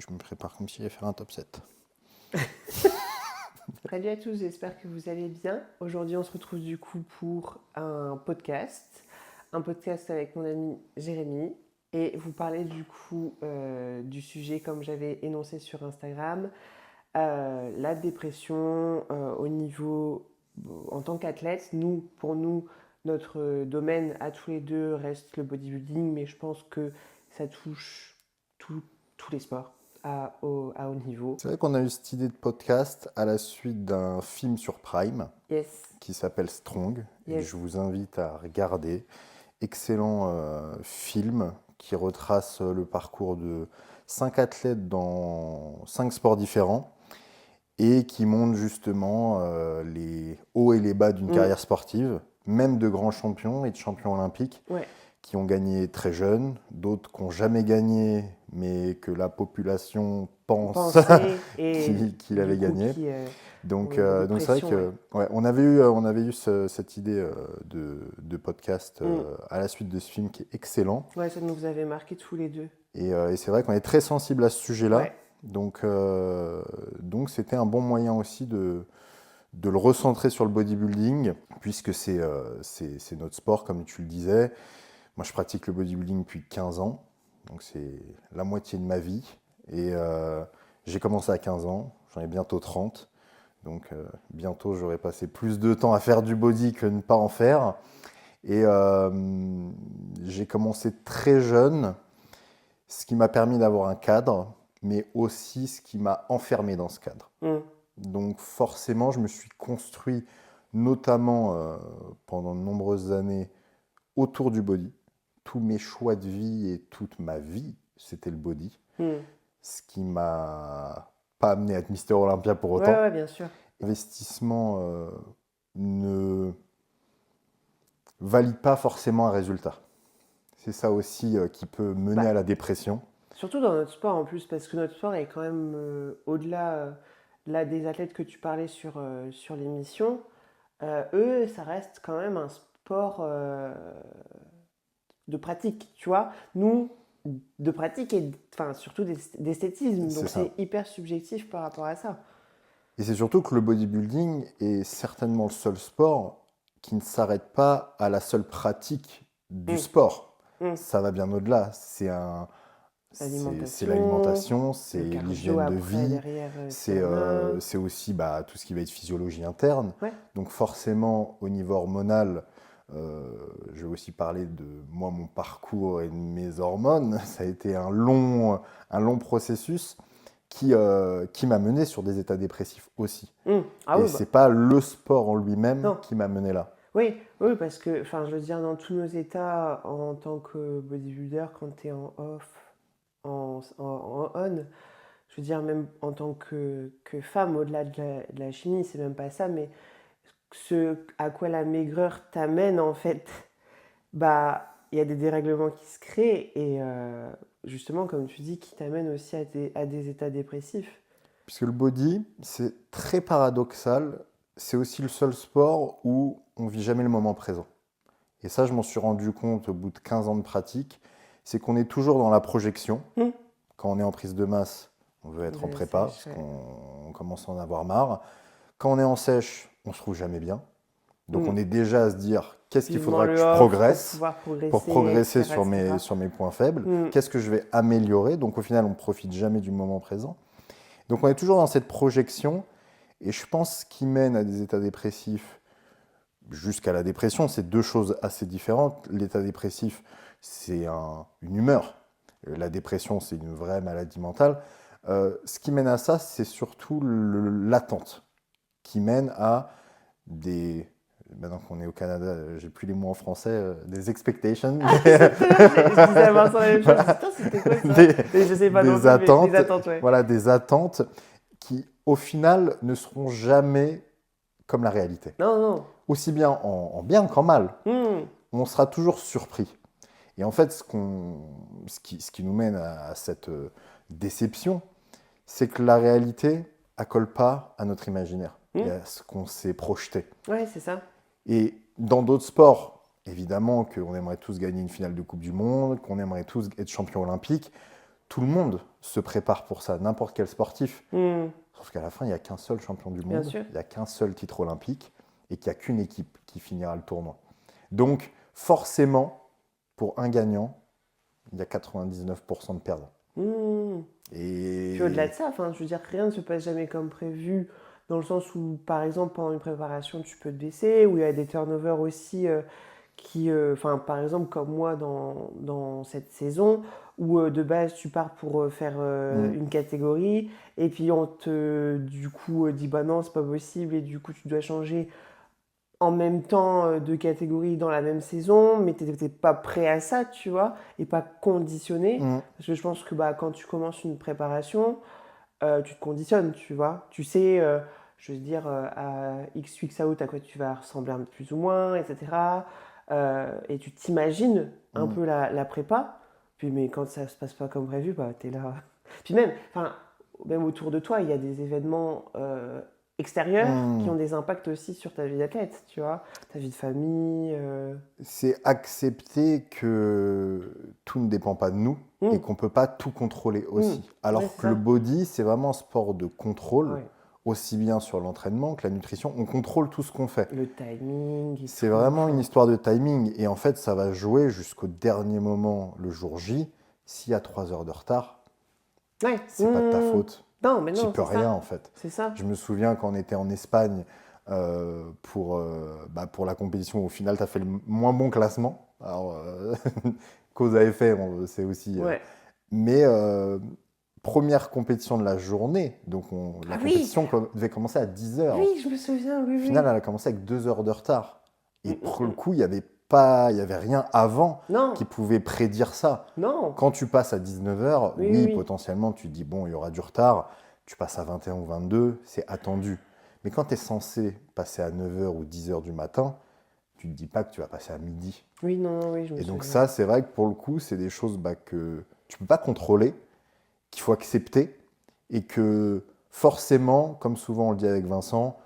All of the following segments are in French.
je me prépare comme si j'allais faire un top 7. Salut à tous, j'espère que vous allez bien. Aujourd'hui, on se retrouve du coup pour un podcast avec mon ami Jérémy. Et vous parler du coup du sujet, comme j'avais énoncé sur Instagram, la dépression au niveau, en tant qu'athlète. Pour nous, notre domaine à tous les deux reste le bodybuilding, mais je pense que ça touche tous les sports à haut niveau. C'est vrai qu'on a eu cette idée de podcast à la suite d'un film sur Prime Yes, qui s'appelle Strong et que yes. je vous invite à regarder. Excellent film qui retrace le parcours de 5 athlètes dans 5 sports différents et qui montre justement les hauts et les bas d'une carrière sportive, même de grands champions et de champions olympiques Ouais. qui ont gagné très jeunes, d'autres qui n'ont jamais gagné mais que la population pense Penser et qu'il avait du coup gagné. qui Donc, ont une donc c'est vrai pression, que ouais, on avait eu cette idée de podcast à la suite de ce film qui est excellent. Ouais, ça nous avait marqué tous les deux. Et c'est vrai qu'on est très sensible à ce sujet-là. Ouais. Donc c'était un bon moyen aussi de le recentrer sur le bodybuilding, puisque c'est notre sport, comme tu le disais. Moi, je pratique le bodybuilding depuis 15 ans, donc c'est la moitié de ma vie. Et j'ai commencé à 15 ans, j'en ai bientôt 30. Donc bientôt, j'aurai passé plus de temps à faire du body que ne pas en faire. Et j'ai commencé très jeune, ce qui m'a permis d'avoir un cadre, mais aussi ce qui m'a enfermé dans ce cadre. Donc forcément, je me suis construit, notamment pendant de nombreuses années, autour du body. Tous mes choix de vie et toute ma vie, c'était le body. Ce qui m'a pas amené à être Mister Olympia pour autant. Ouais, bien sûr. L'investissement ne valide pas forcément un résultat. C'est ça aussi qui peut mener à la dépression. Surtout dans notre sport en plus, parce que notre sport est quand même au-delà là, des athlètes que tu parlais sur l'émission. Eux, ça reste quand même un sport de pratique, tu vois. Nous, de pratique et enfin, surtout d'esthétisme. Donc c'est hyper subjectif par rapport à ça. Et c'est surtout que le bodybuilding est certainement le seul sport qui ne s'arrête pas à la seule pratique du sport. Ça va bien au-delà. C'est l'alimentation, c'est l'hygiène de vie, c'est aussi tout ce qui va être physiologie interne. Ouais. Donc forcément, au niveau hormonal, je vais aussi parler de moi, mon parcours et de mes hormones. Ça a été un long processus qui m'a mené sur des états dépressifs aussi. C'est pas le sport en lui-même qui m'a mené là. Oui, parce que, je veux dire, dans tous nos états, en tant que bodybuilder, quand tu es en off, en on, je veux dire, même en tant que femme, au-delà de la chimie, c'est même pas ça, mais ce à quoi la maigreur t'amène, en fait, il y a des dérèglements qui se créent et justement, comme tu dis, qui t'amènent aussi à des états dépressifs. Puisque le body, c'est très paradoxal, c'est aussi le seul sport où on vit jamais le moment présent. Et ça, je m'en suis rendu compte au bout de 15 ans de pratique, c'est qu'on est toujours dans la projection. Quand on est en prise de masse, on veut être en prépa, parce qu'on commence à en avoir marre. Quand on est en sèche, on se trouve jamais bien. Donc on est déjà à se dire, qu'est-ce qu'il faudra que je progresse pour progresser sur mes points faibles. Qu'est-ce que je vais améliorer? Donc au final, on ne profite jamais du moment présent. Donc on est toujours dans cette projection. Et je pense qu'il mène à des états dépressifs jusqu'à la dépression. C'est deux choses assez différentes. L'état dépressif, c'est une humeur. La dépression, c'est une vraie maladie mentale. Ce qui mène à ça, c'est surtout l'attente, qui mène à des... Maintenant qu'on est au Canada, j'ai plus les mots en français, des expectations. Je disais à Vincent la même chose. Putain, c'était quoi ça? Je sais pas non plus, des attentes, ouais. Voilà, des attentes qui, au final, ne seront jamais comme la réalité. Non. Aussi bien en bien qu'en mal. On sera toujours surpris. Et en fait, ce qui nous mène à cette déception, c'est que la réalité accole pas à notre imaginaire et à ce qu'on s'est projeté. Ouais, c'est ça. Et dans d'autres sports, évidemment qu'on aimerait tous gagner une finale de Coupe du Monde, qu'on aimerait tous être champion olympique. tout le monde se prépare pour ça, n'importe quel sportif. Hmm, Sauf qu'à la fin, il n'y a qu'un seul champion du bien monde, sûr. il n'y a qu'un seul titre olympique et qu'il n'y a qu'une équipe qui finira le tournoi. Donc, forcément, pour un gagnant, il y a 99% de perdants. Hmm. Puis au-delà Et de ça, enfin, je veux dire, rien ne se passe jamais comme prévu, dans le sens où, par exemple, pendant une préparation, tu peux te blesser, où il y a des turnovers aussi enfin, par exemple, comme moi dans cette saison, où de base, tu pars pour faire mm, une catégorie, et puis on te, du coup, dit, bah non, c'est pas possible, et du coup, tu dois changer en même temps de catégorie dans la même saison, mais t'étais pas prêt à ça, tu vois, et pas conditionné. mm, Parce que je pense que bah, quand tu commences une préparation, tu te conditionnes, tu vois. Tu sais, je veux dire, à X weeks out, à quoi tu vas ressembler un peu plus ou moins, etc. Et tu t'imagines un mm, peu la prépa. Puis, mais quand ça se passe pas comme prévu, bah, t'es là. Puis même, enfin, même autour de toi, il y a des événements extérieurs qui ont mm. des impacts aussi sur ta vie d'athlète, tu vois. Ta vie de famille. C'est accepter que tout ne dépend pas de nous et Hum, qu'on ne peut pas tout contrôler aussi. ouais, Alors c'est que le ça. body, c'est vraiment un sport de contrôle, Ouais. aussi bien sur l'entraînement que la nutrition. On contrôle tout ce qu'on fait. Le timing et C'est tout. vraiment une Enfin, histoire de timing. Et en fait, ça va jouer jusqu'au dernier moment, le jour J. S'il y a 3 heures de retard, ouais. c'est pas de ta faute. Non, mais Tu non, peux c'est rien, ça. en fait. C'est ça. Je me souviens quand on était en Espagne pour la compétition, au final, tu as fait le moins bon classement. Alors, cause à effet, c'est aussi. Ouais. Mais première compétition de la journée, donc Ah la oui, compétition devait commencer à 10 heures. oui, je me souviens, oui, Au final, oui. elle a commencé avec 2 heures de retard. Mm, Et mm, pour le mm. coup, il y avait rien avant Non, qui pouvait prédire ça. non. Quand tu passes à 19 heures, Oui, oui, oui, oui. potentiellement, tu te dis, bon, il y aura du retard. Tu passes à 21 ou 22, c'est attendu. Mais quand tu es censé passer à 9 heures ou 10 heures du matin, tu ne te dis pas que tu vas passer à midi. Oui, non, non, oui, je me Et donc souviens. ça, c'est vrai que pour le coup, c'est des choses que tu peux pas contrôler, qu'il faut accepter, et que forcément, comme souvent on le dit avec Vincent,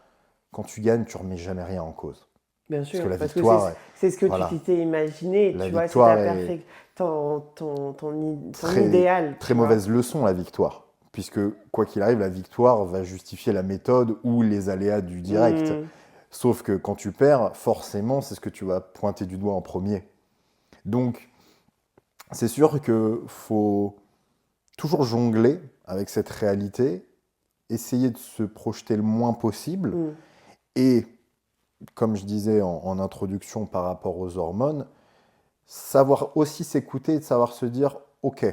quand tu gagnes, tu remets jamais rien en cause. Bien Parce que sûr, la parce que victoire, c'est ce que tu voilà, t'étais imaginé, la tu vois, c'est ta victoire est perfect, ton très, idéal, très tu vois. mauvaise leçon, la victoire. Puisque, quoi qu'il arrive, la victoire va justifier la méthode ou les aléas du direct. Hmm, Sauf que quand tu perds, forcément, c'est ce que tu vas pointer du doigt en premier. Donc, c'est sûr qu'il faut toujours jongler avec cette réalité, essayer de se projeter le moins possible. hmm. Et, comme je disais en introduction par rapport aux hormones, savoir aussi s'écouter et de savoir se dire, OK,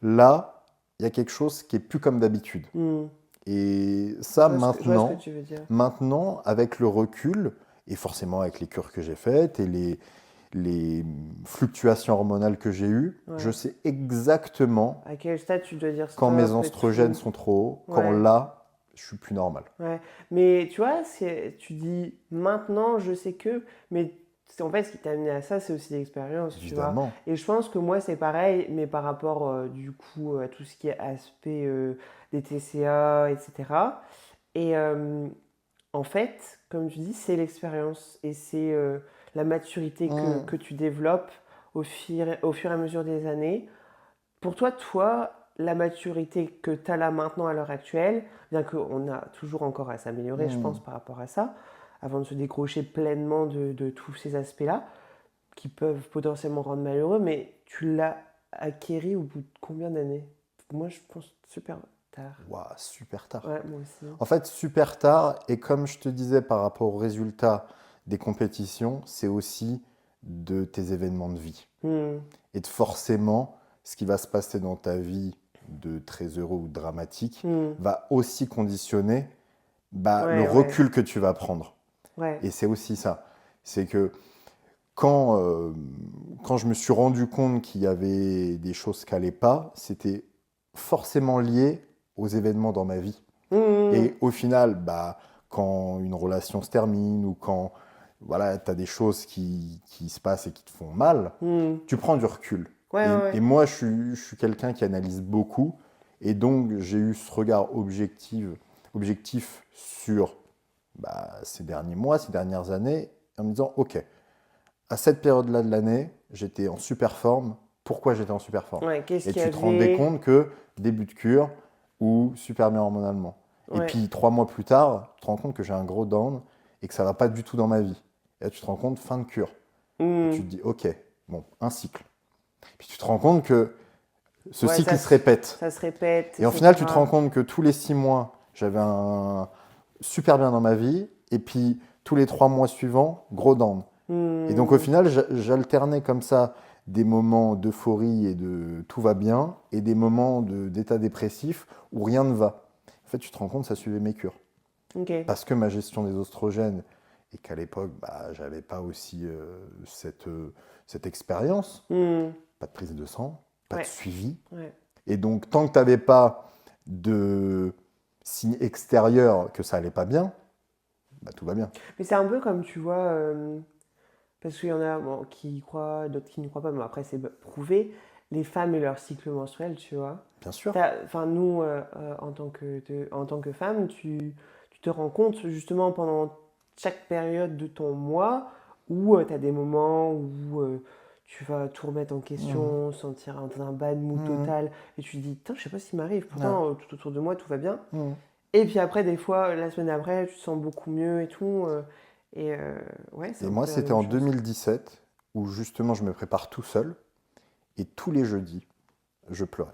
là, il y a quelque chose qui est plus comme d'habitude. Hmm. Et ça, Je vois ce que maintenant, tu veux dire. maintenant, avec le recul, et forcément avec les cures que j'ai faites et les fluctuations hormonales que j'ai eues, je Ouais. sais exactement À quel stade tu dois dire quand mes stop et oestrogènes tout. sont trop hauts, quand Ouais. là, je suis plus normal. Ouais, mais tu vois, tu dis maintenant je sais que, mais en fait ce qui t'a amené à ça c'est aussi l'expérience, tu vois. Évidemment. Et je pense que moi c'est pareil, mais par rapport du coup à tout ce qui est aspect des TCA, etc. Et en fait, comme tu dis, c'est l'expérience et c'est la maturité Hmm. que tu développes au fur et à mesure des années. Pour toi, la maturité que tu as là maintenant à l'heure actuelle, bien qu'on a toujours encore à s'améliorer, je pense, Hmm. par rapport à ça, avant de se décrocher pleinement de tous ces aspects-là, qui peuvent potentiellement rendre malheureux, mais tu l'as acquéri au bout de combien d'années? Moi, je pense super tard. Ouah, super tard. Ouais, moi aussi. En fait, super tard, et comme je te disais par rapport aux résultats des compétitions, c'est aussi de tes événements de vie. Hmm. Et de forcément, ce qui va se passer dans ta vie de très heureux ou dramatique Hmm. va aussi conditionner le Ouais, ouais, recul que tu vas prendre. ouais. Et c'est aussi ça. C'est que quand je me suis rendu compte qu'il y avait des choses qui n'allaient pas, c'était forcément lié aux événements dans ma vie. Hmm. Et au final, quand une relation se termine ou quand voilà, tu as des choses qui se passent et qui te font mal, Hmm. tu prends du recul. Ouais, Et, ouais, et ouais. moi, je suis quelqu'un qui analyse beaucoup. Et donc, j'ai eu ce regard objectif sur ces derniers mois, ces dernières années, en me disant, OK, à cette période-là de l'année, j'étais en super forme. pourquoi j'étais en super forme. Ouais, qu'est-ce Et qu'il y tu te rendais avait? compte que début de cure ou super bien hormonalement. Et Ouais. puis 3 mois plus tard, tu te rends compte que j'ai un gros down et que ça va pas du tout dans ma vie. Et là, tu te rends compte, fin de cure. Et tu te dis, ok, bon, un cycle. Puis tu te rends compte que ce Ouais, cycle il se répète. ça se répète, Et en final, tu te etc. rends compte que tous les 6 mois, j'avais un super bien dans ma vie. Et puis tous les 3 mois suivants, gros down. Et donc au final, j'alternais comme ça des moments d'euphorie et de tout va bien et des moments d'état dépressif où rien ne va. En fait, tu te rends compte, ça suivait mes cures. Ok. Parce que ma gestion des oestrogènes et qu'à l'époque, j'avais pas aussi cette expérience, Hmm. pas de prise de sang, pas Ouais. de suivi. Ouais. Et donc, tant que tu n'avais pas de signe extérieur que ça allait pas bien, tout va bien. Mais c'est un peu comme, tu vois, parce qu'il y en a bon, qui y croient, d'autres qui n'y croient pas, mais après c'est prouvé, les femmes et leur cycle menstruel, tu vois. Bien sûr. Enfin, nous, en tant que femme, tu te rends compte justement pendant chaque période de ton mois où tu as des moments où tu vas tout remettre en question, sentir dans un bad mood total, et tu te dis, putain, je sais pas ce qui m'arrive, pourtant tout autour de moi tout va bien. Et puis après, des fois, la semaine après, tu te sens beaucoup mieux et tout. Ouais, c'est Et un moi, peu la c'était même en chose. 2017 où justement je me prépare tout seul et tous les jeudis, je pleurais.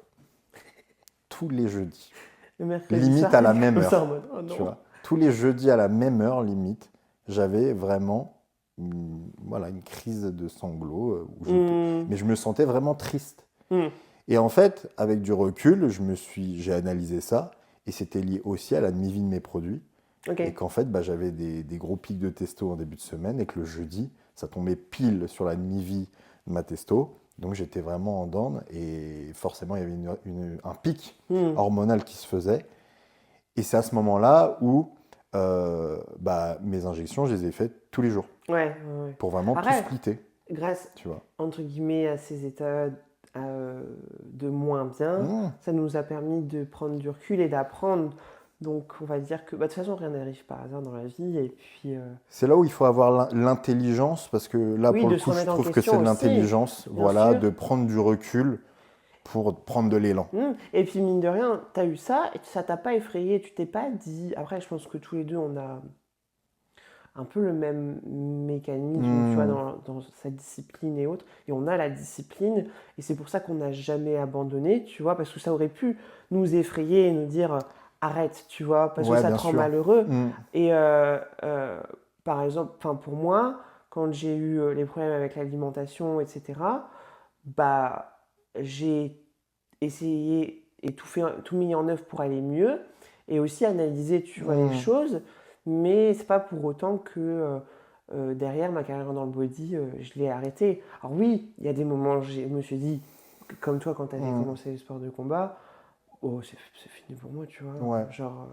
Tous les jeudis. Le mercredi Limite soir, à la t'es même comme ça en heure. mode, oh Tu non. vois. Tous les jeudis à la même heure, limite, j'avais vraiment voilà, une crise de sanglots. Mais je me sentais vraiment triste. Hmm. Et en fait, avec du recul, j'ai analysé ça et c'était lié aussi à la demi-vie de mes produits. Ok. Et qu'en fait, j'avais des gros pics de testo en début de semaine et que le jeudi, ça tombait pile sur la demi-vie de ma testo. Donc j'étais vraiment en down et forcément, il y avait un pic hormonal qui se faisait. Et c'est à ce moment-là où mes injections, je les ai faites tous les jours Ouais. pour vraiment tout Après, splitter, grâce, tu vois. entre guillemets, à ces états de moins bien, ça nous a permis de prendre du recul et d'apprendre. Donc, on va dire que, de toute façon, rien n'arrive par hasard dans la vie. Et puis, C'est là où il faut avoir l'intelligence, parce que là, oui, pour le de se coup, je remettre en trouve que c'est question de aussi, l'intelligence, bien voilà, sûr. de prendre du recul pour prendre de l'élan. Et puis, mine de rien, tu as eu ça et ça t'a pas effrayé. Tu t'es pas dit. Après, je pense que tous les deux, on a un peu le même mécanisme, tu vois, dans sa discipline et autres. Et on a la discipline, et c'est pour ça qu'on n'a jamais abandonné, tu vois, parce que ça aurait pu nous effrayer et nous dire arrête, tu vois, parce que Ouais, ça bien te rend sûr. malheureux. Et par exemple, pour moi, quand j'ai eu les problèmes avec l'alimentation, etc., j'ai essayé et tout mis en œuvre pour aller mieux, et aussi analyser, tu vois, les choses. Mais c'est pas pour autant que derrière ma carrière dans le body, je l'ai arrêtée. Alors oui, il y a des moments où je me suis dit, comme toi quand tu avais commencé le sport de combat, oh c'est fini pour moi, tu vois. Ouais, Genre,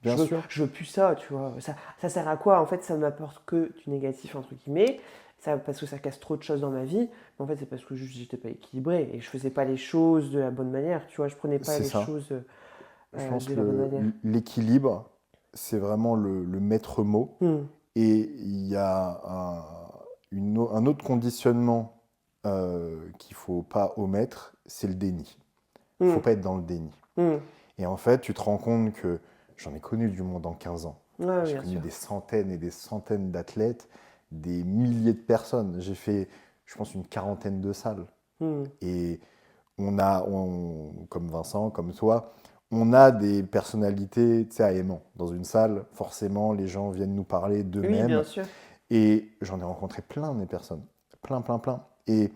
bien sûr. je veux plus ça, tu vois. Ça sert à quoi? En fait, ça ne m'apporte que du négatif, entre guillemets. Ça, parce que ça casse trop de choses dans ma vie. Mais en fait, c'est parce que juste j'étais pas équilibré et je faisais pas les choses de la bonne manière, tu vois. Je prenais pas C'est les ça. choses Je pense de que la bonne manière. l'équilibre, c'est vraiment le maître mot. Et il y a un autre conditionnement qu'il ne faut pas omettre, c'est le déni. Il ne faut pas être dans le déni. Et en fait, tu te rends compte que j'en ai connu du monde en 15 ans. Ouais, J'ai bien connu sûr. des centaines et des centaines d'athlètes, des milliers de personnes. J'ai fait, je pense, une quarantaine de salles. Et comme Vincent, comme toi, on a des personnalités aimants. Dans une salle, forcément, les gens viennent nous parler Oui, bien d'eux-mêmes. sûr. Et j'en ai rencontré plein des personnes. Plein, plein, plein. Et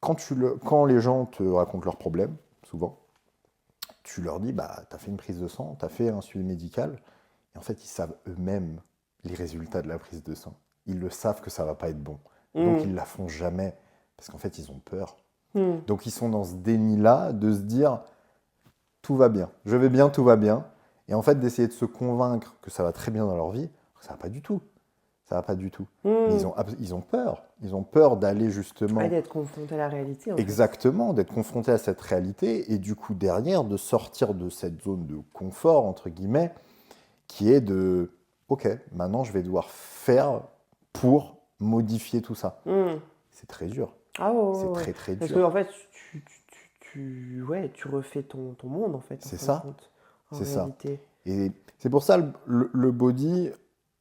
quand les gens te racontent leurs problèmes, souvent, tu leur dis, t'as fait une prise de sang, t'as fait un suivi médical. Et en fait, ils savent eux-mêmes les résultats de la prise de sang. Ils le savent que ça va pas être bon. Donc, ils la font jamais. Parce qu'en fait, ils ont peur. Donc, ils sont dans ce déni-là de se dire, tout va bien, je vais bien, tout va bien. Et en fait, d'essayer de se convaincre que ça va très bien dans leur vie, ça va pas du tout. Ça va pas du tout. Mais ils ont peur. Ils ont peur d'aller justement... Ouais, d'être confronté à la réalité, en fait. Exactement, d'être confronté à cette réalité et du coup, derrière, de sortir de cette zone de confort, entre guillemets, qui est de, ok, maintenant, je vais devoir faire pour modifier tout ça. C'est très dur. Ah ouais, C'est ouais, ouais. très très Parce dur. qu'en fait, ouais, tu refais ton monde, en fait, en C'est fin de ça, compte, en c'est ça. réalité. Et c'est pour ça le body,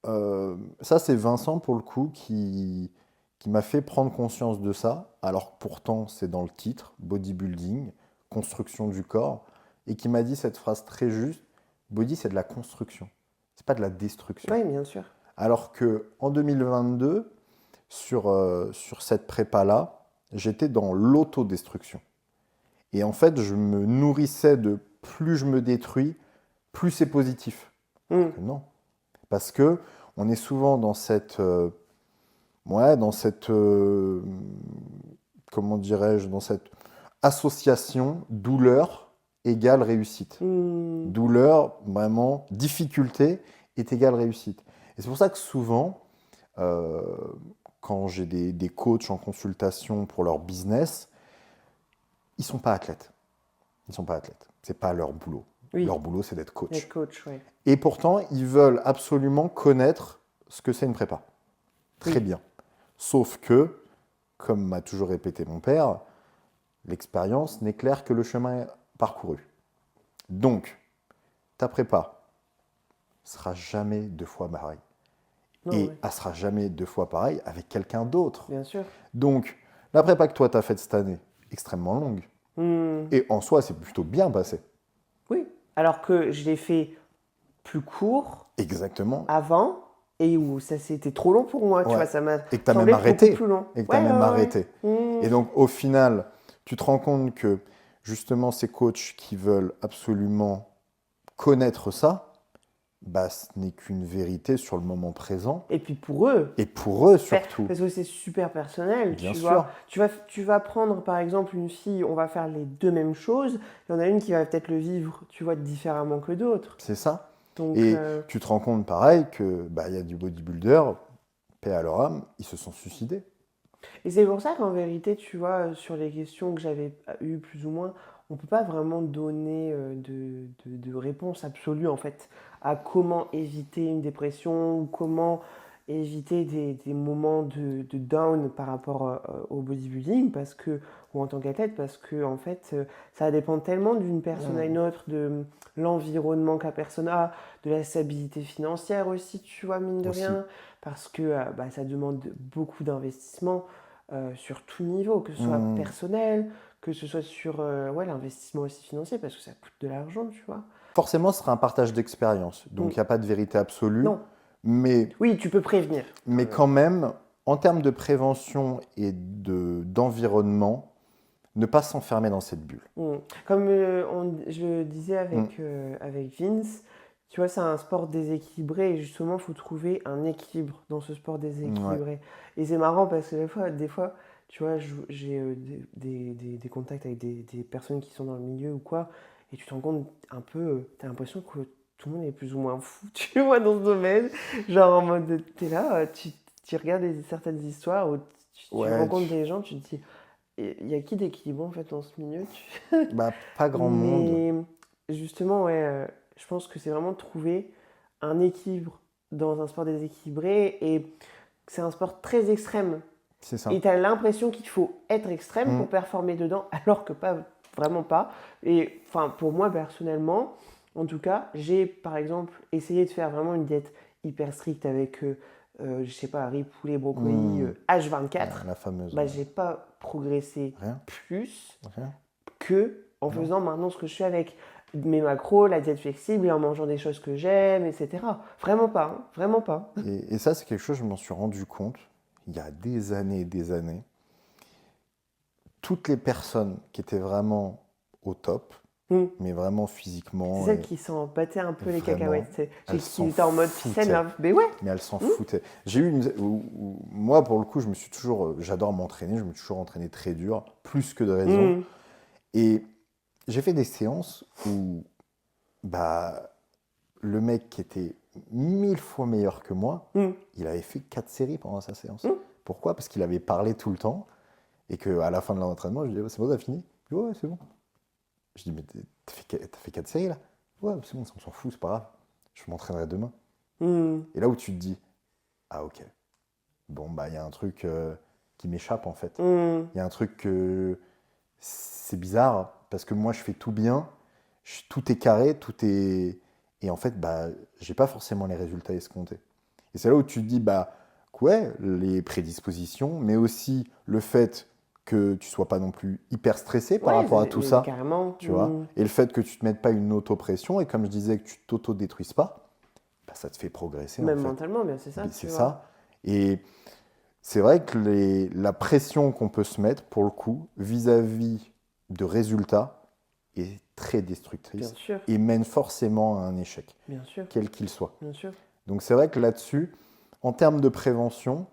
ça c'est Vincent pour le coup qui m'a fait prendre conscience de ça, alors que pourtant c'est dans le titre, bodybuilding, construction du corps, et qui m'a dit cette phrase très juste, body c'est de la construction, c'est pas de la destruction. Oui, bien sûr. Alors que en 2022, sur cette prépa-là, j'étais dans l'autodestruction. Et en fait, je me nourrissais de plus je me détruis, plus c'est positif. Alors Mm. que non. Parce que on est souvent dans cette, ouais, dans cette, comment dirais-je, dans cette association douleur égale réussite. Mm. Douleur, vraiment, difficulté est égale réussite. Et c'est pour ça que souvent, euh, quand j'ai des coachs en consultation pour leur business, ils sont pas athlètes. Ils sont pas athlètes. C'est pas leur boulot. Oui, Leur boulot, c'est d'être être coach. coach, ouais. Et pourtant, ils veulent absolument connaître ce que c'est une prépa. Très Oui. bien. Sauf que, comme m'a toujours répété mon père, l'expérience n'éclaire que le chemin parcouru. Donc, ta prépa sera jamais deux fois pareil. Non, Et ouais, elle sera jamais deux fois pareil avec quelqu'un d'autre. bien sûr. Donc, la prépa que toi, tu as faite cette année, extrêmement longue. Mm. Et en soi, c'est plutôt bien passé. Oui. Alors que je l'ai fait plus court Exactement. avant et où ça c'était trop long pour moi, tu Ouais. vois, ça m'a Et que tu as même semblé beaucoup arrêté. plus long. Et que tu as Ouais, même ouais, arrêté. ouais. Et donc, au final, tu te rends compte que justement, ces coachs qui veulent absolument connaître ça, bah, ce n'est qu'une vérité sur le moment présent. Et puis pour eux, Et pour eux surtout. parce que c'est super personnel, Bien tu vois. sûr. Tu vas prendre par exemple une fille, on va faire les deux mêmes choses, il y en a une qui va peut-être le vivre, tu vois, différemment que d'autres. C'est ça. Donc, Et tu te rends compte pareil que bah, y a du bodybuilder, paix à leur âme, ils se sont suicidés. et c'est pour ça qu'en vérité, tu vois, sur les questions que j'avais eues plus ou moins, on ne peut pas vraiment donner de réponse absolue en fait à comment éviter une dépression ou comment éviter des moments de down par rapport au bodybuilding parce que, ou en tant qu'athlète parce que en fait ça dépend tellement d'une personne à une autre, de l'environnement que la personne a, de la stabilité financière aussi, tu vois, mine de Aussi. rien, parce que bah, ça demande beaucoup d'investissement sur tout niveau, que ce soit personnel, que ce soit sur ouais, l'investissement aussi financier, parce que ça coûte de l'argent, tu vois. Forcément, ce sera un partage d'expérience. Donc, il n'y a pas de vérité absolue. Non. Mais, Oui, tu peux prévenir. mais quand même, en termes de prévention et d'environnement, ne pas s'enfermer dans cette bulle. Comme je le disais Mm. avec Vince, tu vois, c'est un sport déséquilibré et justement, il faut trouver un équilibre dans ce sport déséquilibré. Et c'est marrant parce que des fois tu vois, j'ai des contacts avec des personnes qui sont dans le milieu ou quoi, et tu te rends compte un peu, t'as l'impression que tout le monde est plus ou moins fou, tu vois, dans ce domaine. Genre en mode, t'es là, tu regardes certaines histoires où tu Ouais, rencontres des gens, tu te dis, il y a qui d'équilibré en fait dans ce milieu bah, pas grand monde. Mais justement, ouais, je pense que c'est vraiment trouver un équilibre dans un sport déséquilibré et c'est un sport très extrême. C'est Et ça. tu as l'impression qu'il faut être extrême Mm. pour performer dedans, alors que pas, vraiment pas. Et enfin, pour moi personnellement, en tout cas, j'ai par exemple essayé de faire vraiment une diète hyper stricte avec, je sais pas, riz, poulet, brocoli, Mm. H24. La fameuse. Bah, j'ai pas progressé Rien. plus Rien. que en Non. faisant maintenant ce que je fais avec mes macros, la diète flexible et en mangeant des choses que j'aime, etc. Vraiment pas, hein, vraiment pas. Et ça, c'est quelque chose, je m'en suis rendu compte il y a des années et des années. Toutes les personnes qui étaient vraiment au top, Mm. mais vraiment C'est physiquement, celle qui s'en battait un peu les vraiment, cacahuètes. elles Qui s'en était en mode peace and foutaient. love. Mais ouais. Mais elles s'en Mm. foutaient. J'ai eu moi, pour le coup, je me suis toujours, j'adore m'entraîner, je me suis toujours entraîné très dur, plus que de raison. Mm. Et j'ai fait des séances où bah, le mec qui était 1000 fois meilleur que moi, Mm. il avait fait 4 séries pendant sa séance. Mm. Pourquoi? Parce qu'il avait parlé tout le temps et qu'à la fin de l'entraînement, je lui dis c'est bon, t'as fini? Il dit ouais, c'est bon. Je dis mais t'as fait 4 séries là? Ouais, c'est bon, on s'en fout, c'est pas grave. Je m'entraînerai demain. Mm. Et là où tu te dis ah ok, bon bah il y a un truc, qui m'échappe en fait. Mm. Il y a un truc que c'est bizarre parce que moi je fais tout bien, tout est carré, tout est. Et en fait, bah, j'ai pas forcément les résultats escomptés. Et c'est là où tu te dis, bah, ouais, les prédispositions, mais aussi le fait que tu sois pas non plus hyper stressé par Ouais, rapport à tout mais ça, carrément. tu vois, et le fait que tu te mettes pas une auto-pression, et comme je disais, que tu t'auto-détruises pas, bah, ça te fait progresser en Même fait. mentalement, bien, c'est ça, Mais tu c'est vois. ça. Et c'est vrai que la pression qu'on peut se mettre, pour le coup, vis-à-vis de résultats, est très Bien destructrice sûr, et mène forcément à un échec, bien sûr, quel qu'il soit. bien sûr. Donc c'est vrai que là-dessus, en termes de prévention,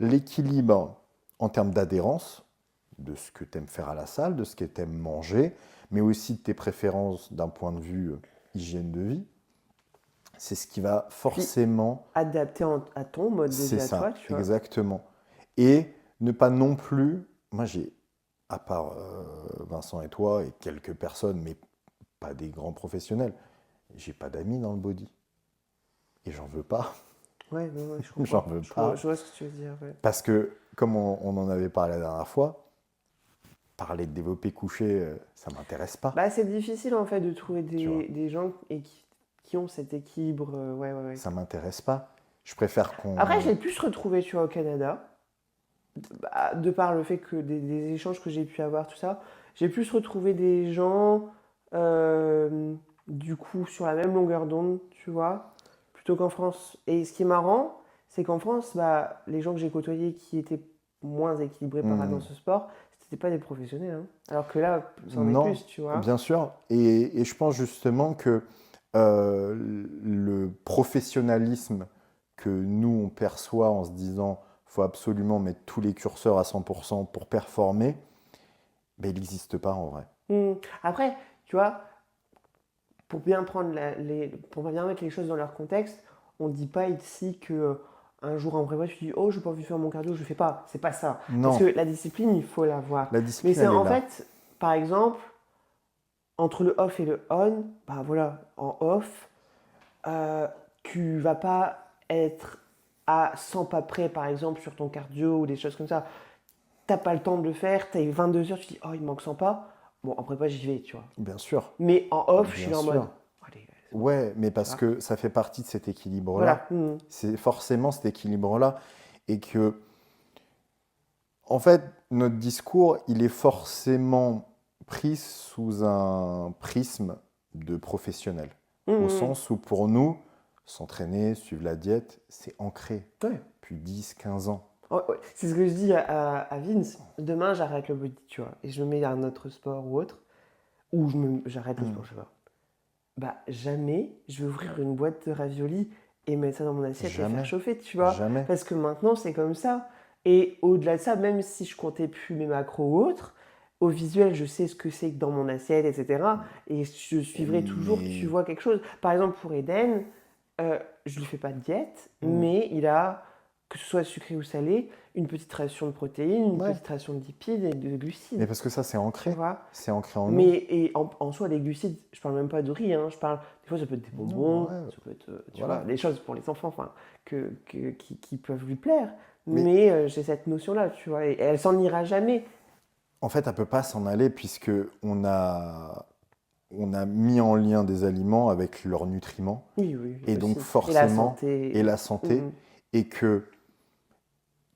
l'équilibre en termes d'adhérence, de ce que tu aimes faire à la salle, de ce que tu aimes manger, mais aussi de tes préférences d'un point de vue hygiène de vie, c'est ce qui va Puis, forcément. adapté à ton mode de C'est vie à toi, ça, tu vois. exactement. Et ne pas non plus. Moi, j'ai, à part Vincent et toi et quelques personnes, mais pas des grands professionnels, j'ai pas d'amis dans le body. Et j'en veux pas. Ouais, je J'en comprends. veux Je vois, pas. je vois ce que tu veux dire, ouais. Parce que, comme on en avait parlé la dernière fois, parler de développer couché, ça m'intéresse pas. Bah, c'est difficile en fait de trouver Tu vois, des gens qui ont cet équilibre. Ouais, ouais, ouais. ça m'intéresse pas. Je préfère Après, qu'on. j'ai pu se retrouver, tu vois, au Canada, bah, de par le fait que des échanges que j'ai pu avoir, tout ça, j'ai pu se retrouver des gens, du coup, sur la même longueur d'onde, tu vois, plutôt qu'en France. Et ce qui est marrant, c'est qu'en France, bah, les gens que j'ai côtoyés qui étaient moins équilibrés par rapport dans ce sport, c'était pas des professionnels, hein. Alors que là, c'en est Non, plus, tu vois. bien sûr. Et je pense justement que le professionnalisme que nous, on perçoit en se disant faut absolument mettre tous les curseurs à 100% pour performer, ben, il n'existe pas en vrai. Hmm. Après, tu vois, pour bien prendre pour bien mettre les choses dans leur contexte, on ne dit pas ici que un jour en prépa, tu dis oh, je n'ai pas envie de faire mon cardio, je ne fais pas. C'est pas ça. Parce Non, que la discipline, il faut l'avoir. la Mais discipline, c'est elle est en là. fait, par exemple, entre le off et le on, bah voilà, en off, tu vas pas être à 100 pas près, par exemple, sur ton cardio ou des choses comme ça. T'as pas le temps de le faire, tu as 22 heures, tu dis oh, il me manque 100 pas. Bon, en prépa, j'y vais, tu vois. Bien sûr, Mais en off, je suis bien là en mode, sûr. allez, c'est bon, Ouais, mais tu parce vois. que ça fait partie de cet Voilà. équilibre-là. C'est forcément cet équilibre-là. Et que, en fait, notre discours, il est forcément pris sous un prisme de professionnel. Au Mhm. sens où pour nous, s'entraîner, suivre la diète, c'est ancré Ouais. depuis 10, 15 ans. Oh, ouais. C'est ce que je dis à Vince. Demain, j'arrête le body, tu vois, et je me mets à un autre sport ou autre, ou j'arrête le sport, je sais pas. Bah, jamais je vais ouvrir une boîte de raviolis et mettre ça dans mon assiette et faire Jamais, chauffer, tu vois. jamais. Parce que maintenant, c'est comme ça. Et au-delà de ça, même si je comptais plus mes macros ou autres, au visuel, je sais ce que c'est que dans mon assiette, etc. Et je suivrai toujours, tu Mais vois, quelque chose. Par exemple, pour Eden, je lui fais pas de diète, hmm, mais il a, que ce soit sucré ou salé, une petite ration de protéines, une ouais. petite ration de lipides et de Mais glucides, parce que ça, c'est tu ancré. vois. C'est ancré en nous. Mais et en soi, les glucides, je parle même pas de riz, hein, je parle, des fois ça peut être des Non, bonbons, ouais, ça peut être, tu vois, voilà. des choses pour les enfants, enfin, qui peuvent lui plaire. Mais Mais j'ai cette notion-là, tu vois, et elle s'en ira jamais. en fait, elle peut pas s'en aller puisque on a mis en lien des aliments avec leurs nutriments Oui, oui, oui, et donc aussi. Et la forcément et santé. la Mm, santé mm. et que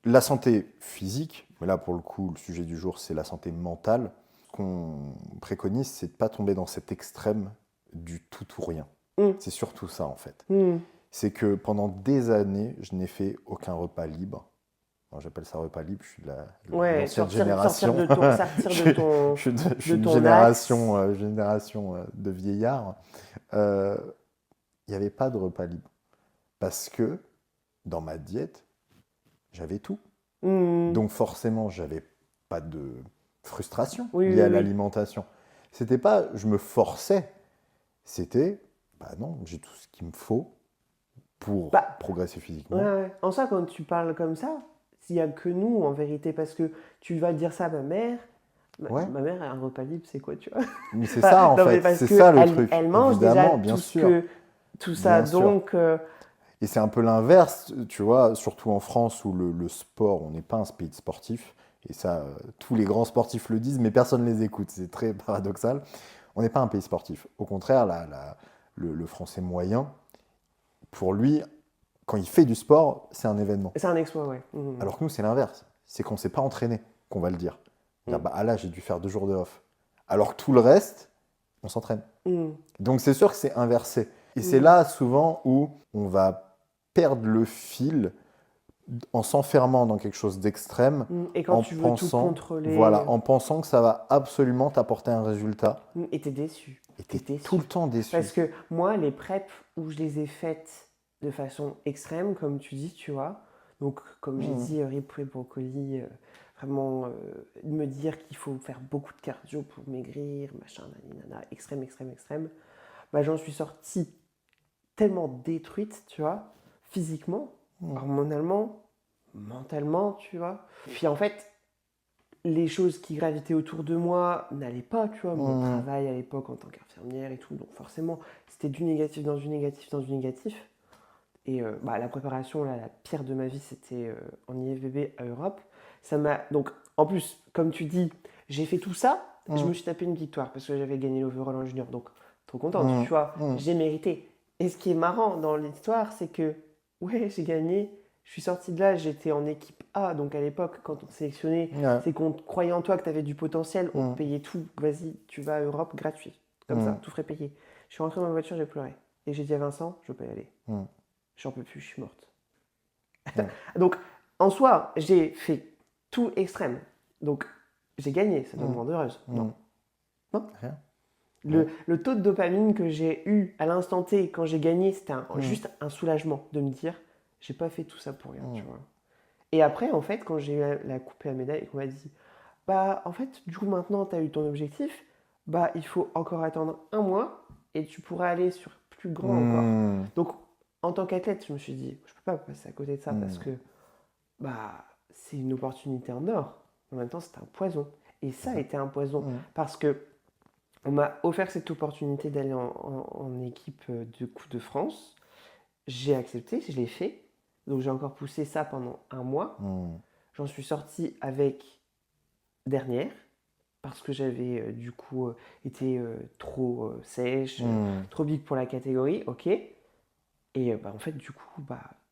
la santé physique, mais là pour le coup le sujet du jour c'est la santé mentale, ce qu'on préconise c'est de pas tomber dans cet extrême du tout ou rien. Mm, C'est surtout ça en fait. mm. C'est que pendant des années je n'ai fait aucun repas libre. Moi, j'appelle ça repas libre, je suis de Ouais, l'ancienne sortir génération. de ton, sortir de ton, Je suis de une ton axe. génération de vieillards. Il n'y avait pas de repas libre. Parce que dans ma diète, j'avais tout. Mm. Donc forcément, j'avais pas de frustration Oui, liée oui, à oui. l'alimentation. C'était pas, je me forçais. C'était, bah non, j'ai tout ce qu'il me faut pour Bah, progresser ouais, physiquement. ouais. En ça, quand tu parles comme ça, il n'y a que nous, en vérité, parce que tu vas dire ça à ma mère. Ouais, Ma mère, un repas libre, c'est quoi, tu vois? mais c'est Enfin, ça en non, mais fait, parce c'est que ça le elle, truc. elle mange déjà Évidemment, tout ça, bien sûr. donc Et c'est un peu l'inverse, tu vois, surtout en France où le sport, on n'est pas un pays de sportif. Et ça, tous les grands sportifs le disent, mais personne ne les écoute. C'est très paradoxal. On n'est pas un pays sportif. Au contraire, le Français moyen, pour lui, quand il fait du sport, c'est un événement. C'est un exploit, ouais. Mmh. Alors que nous, c'est l'inverse. C'est qu'on ne s'est pas entraîné, qu'on va le dire. Dire, bah, ah là, j'ai dû faire 2 jours de off. Alors que tout le reste, on s'entraîne. Donc c'est sûr que c'est inversé. Et c'est là souvent où on va perdre le fil en s'enfermant dans quelque chose d'extrême. Et quand en tu veux pensant, tout contrôler. Voilà, en pensant que ça va absolument t'apporter un résultat. Et t'es déçu. Et t'es tout le temps déçu. Parce que moi, les preps où je les ai faites de façon extrême, comme tu dis, tu vois, donc comme j'ai dit, riz, poulet, brocoli, vraiment me dire qu'il faut faire beaucoup de cardio pour maigrir, machin, nanana, extrême, extrême, extrême, bah, j'en suis sortie tellement détruite, tu vois, physiquement, hormonalement, mentalement, tu vois. Puis en fait, les choses qui gravitaient autour de moi n'allaient pas, tu vois, mon travail à l'époque en tant qu'infirmière et tout, donc forcément, c'était du négatif dans du négatif dans du négatif. Et la préparation, là, la pire de ma vie, c'était en IFBB à Europe. Ça m'a... Donc, en plus, comme tu dis, j'ai fait tout ça, je me suis tapé une victoire parce que j'avais gagné l'overall en junior, donc trop contente, tu vois, j'ai mérité. Et ce qui est marrant dans l'histoire, c'est que, ouais, j'ai gagné, je suis sortie de là, j'étais en équipe A, donc à l'époque, quand on te sélectionnait, c'est qu'on croyait en toi que tu avais du potentiel, on te payait tout, vas-y, tu vas à Europe gratuit, comme ça, tout frais payé. Je suis rentrée dans ma voiture, j'ai pleuré. Et j'ai dit à Vincent, je veux pas y aller. J'en peux plus, je suis morte. Donc, en soi, j'ai fait tout extrême. Donc, j'ai gagné, ça doit me rendre heureuse. Non. Non. Rien. Le taux de dopamine que j'ai eu à l'instant T quand j'ai gagné, c'était juste un soulagement de me dire, j'ai pas fait tout ça pour rien, tu vois. Et après, en fait, quand j'ai eu la coupe et la médaille et qu'on m'a dit, bah, en fait, du coup, maintenant, tu as eu ton objectif, bah, il faut encore attendre 1 mois et tu pourras aller sur plus grand encore. Donc, en tant qu'athlète, je me suis dit, je peux pas passer à côté de ça parce que bah, c'est une opportunité en or. En même temps, c'est un poison. Et ça a été un poison parce que on m'a offert cette opportunité d'aller en équipe de Coupe de France. J'ai accepté, je l'ai fait. Donc, j'ai encore poussé ça pendant 1 mois. J'en suis sortie avec dernière parce que j'avais du coup été trop sèche, trop big pour la catégorie, ok. Et en fait, du coup,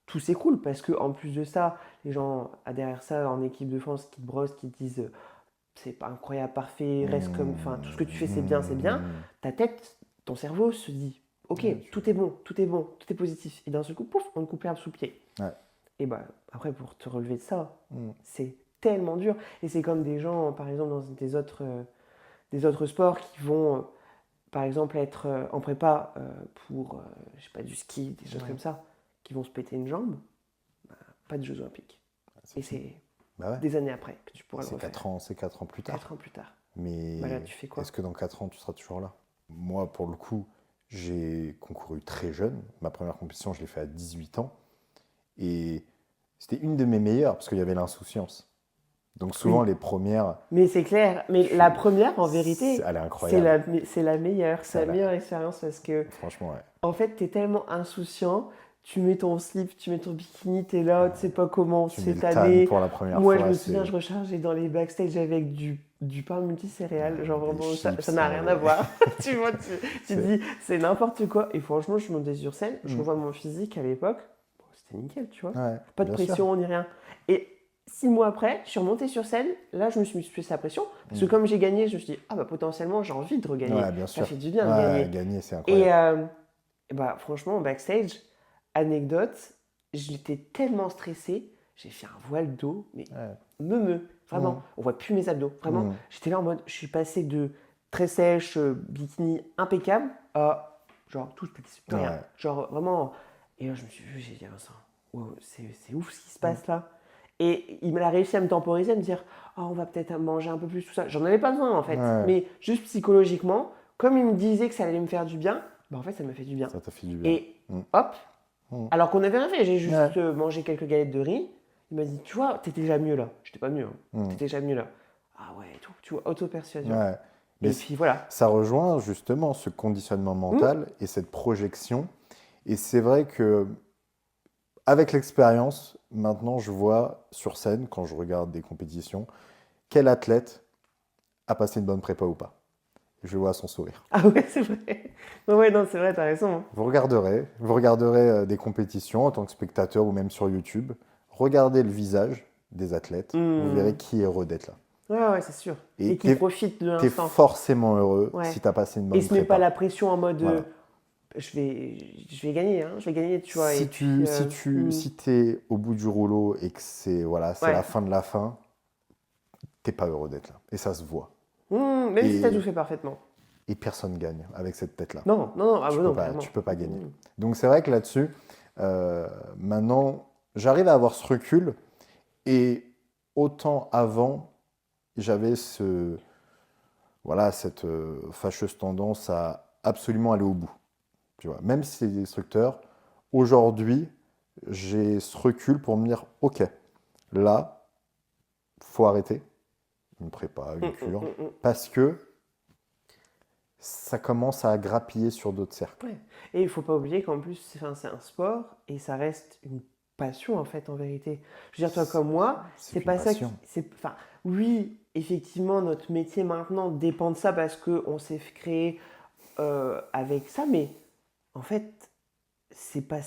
tout s'écroule parce que en plus de ça, les gens derrière ça en équipe de France qui te brossent, qui te disent c'est pas incroyable, parfait, reste comme, enfin, tout ce que tu fais c'est bien, c'est bien. Ta tête, ton cerveau se dit ok, tout est bon, tout est bon, tout est positif. Et d'un seul coup, pouf, on te coupe l'herbe sous le pied. Et après, pour te relever de ça, c'est tellement dur. Et c'est comme des gens, par exemple, dans des autres sports qui vont, par exemple, être en prépa pour, je sais pas, du ski, des choses comme ça, qui vont se péter une jambe, pas de Jeux Olympiques. Et c'est des années après que tu pourras le refaire. C'est 4 ans plus tard. 4 ans plus tard. Mais là, tu fais quoi ? Est-ce que dans 4 ans, tu seras toujours là ? Moi, pour le coup, j'ai concouru très jeune. Ma première compétition, je l'ai fait à 18 ans. Et c'était une de mes meilleures, parce qu'il y avait l'insouciance. Donc souvent, les premières... Mais c'est clair. Mais la première, en vérité, elle est incroyable. c'est la meilleure. C'est la meilleure expérience parce que, franchement, en fait, tu es tellement insouciant. Tu mets ton slip, tu mets ton bikini, tu es là, tu sais pas comment cette année. Pour la première Moi, fois, je me souviens, je rechargeais dans les backstage avec du pain multicéréales. Genre vraiment, ça n'a rien à voir. Tu vois, tu dis, c'est n'importe quoi. Et franchement, je suis montée sur scène, je revois mon physique à l'époque. C'était nickel, tu vois. Pas de pression, ni rien. Et 6 mois après, je suis remontée sur scène. Là, je me suis mis plus la pression. Parce que comme j'ai gagné, je me suis dit, potentiellement, j'ai envie de regagner. Ça fait du bien de gagner. Gagner, c'est incroyable. Et franchement, backstage, anecdote, j'étais tellement stressée, j'ai fait un voile d'eau, mais vraiment, on voit plus mes abdos, vraiment. J'étais là en mode, je suis passée de très sèche, bikini impeccable, à genre tout petit, rien. Genre vraiment, et là je me suis vu, j'ai dit à Vincent, wow, c'est ouf ce qui se passe là. Et il m'a réussi à me temporiser, à me dire, on va peut-être manger un peu plus, tout ça. J'en avais pas besoin en fait, mais juste psychologiquement, comme il me disait que ça allait me faire du bien, en fait ça me fait du bien. Ça t'a fait du bien. Et hop, alors qu'on n'avait rien fait, j'ai juste mangé quelques galettes de riz. Il m'a dit, tu vois, t'étais déjà mieux là. J'étais pas mieux, t'étais déjà mieux là. Ah ouais, tout, tu vois, auto-persuasion. Mais et puis voilà. Ça rejoint justement ce conditionnement mental et cette projection. Et c'est vrai que avec l'expérience, maintenant, je vois sur scène, quand je regarde des compétitions, quel athlète a passé une bonne prépa ou pas. Je le vois à son sourire. Ah ouais, c'est vrai. Ouais, non, c'est vrai, t'as raison, hein. Vous regarderez des compétitions en tant que spectateur ou même sur YouTube. Regardez le visage des athlètes. Vous verrez Hmm. qui est heureux d'être là. Ouais, c'est sûr. Et Et qui profite de t'es l'instant. forcément heureux Ouais. si t'as passé une Et bonne se met pas prépa. la pression en mode Voilà. je vais gagner, hein, je vais gagner, tu vois. Et Si puis, tu si tu si t'es au bout du rouleau et que c'est ouais. la fin de la fin, t'es pas heureux d'être là. Et ça se voit. Même si t'as tout Et, fait parfaitement. et personne gagne avec cette tête-là. Non, non, non, ah bah non, clairement. Tu peux pas gagner. Hmm. Donc c'est vrai que là-dessus, maintenant, j'arrive à avoir ce recul. Et autant avant, j'avais cette fâcheuse tendance à absolument aller au bout. Tu vois, même si c'est destructeur, aujourd'hui, j'ai ce recul pour me dire, ok, là, faut arrêter une prépa, une cure, Mm. parce que ça commence à grappiller sur d'autres cercles. Ouais. Et il faut pas oublier qu'en plus, c'est un sport et ça reste une passion en fait, en vérité. Je veux dire, toi comme moi, C'est c'est une pas ça qui. passion. Enfin, oui, effectivement, notre métier maintenant dépend de ça parce qu'on s'est créé avec ça, mais en fait, c'est pas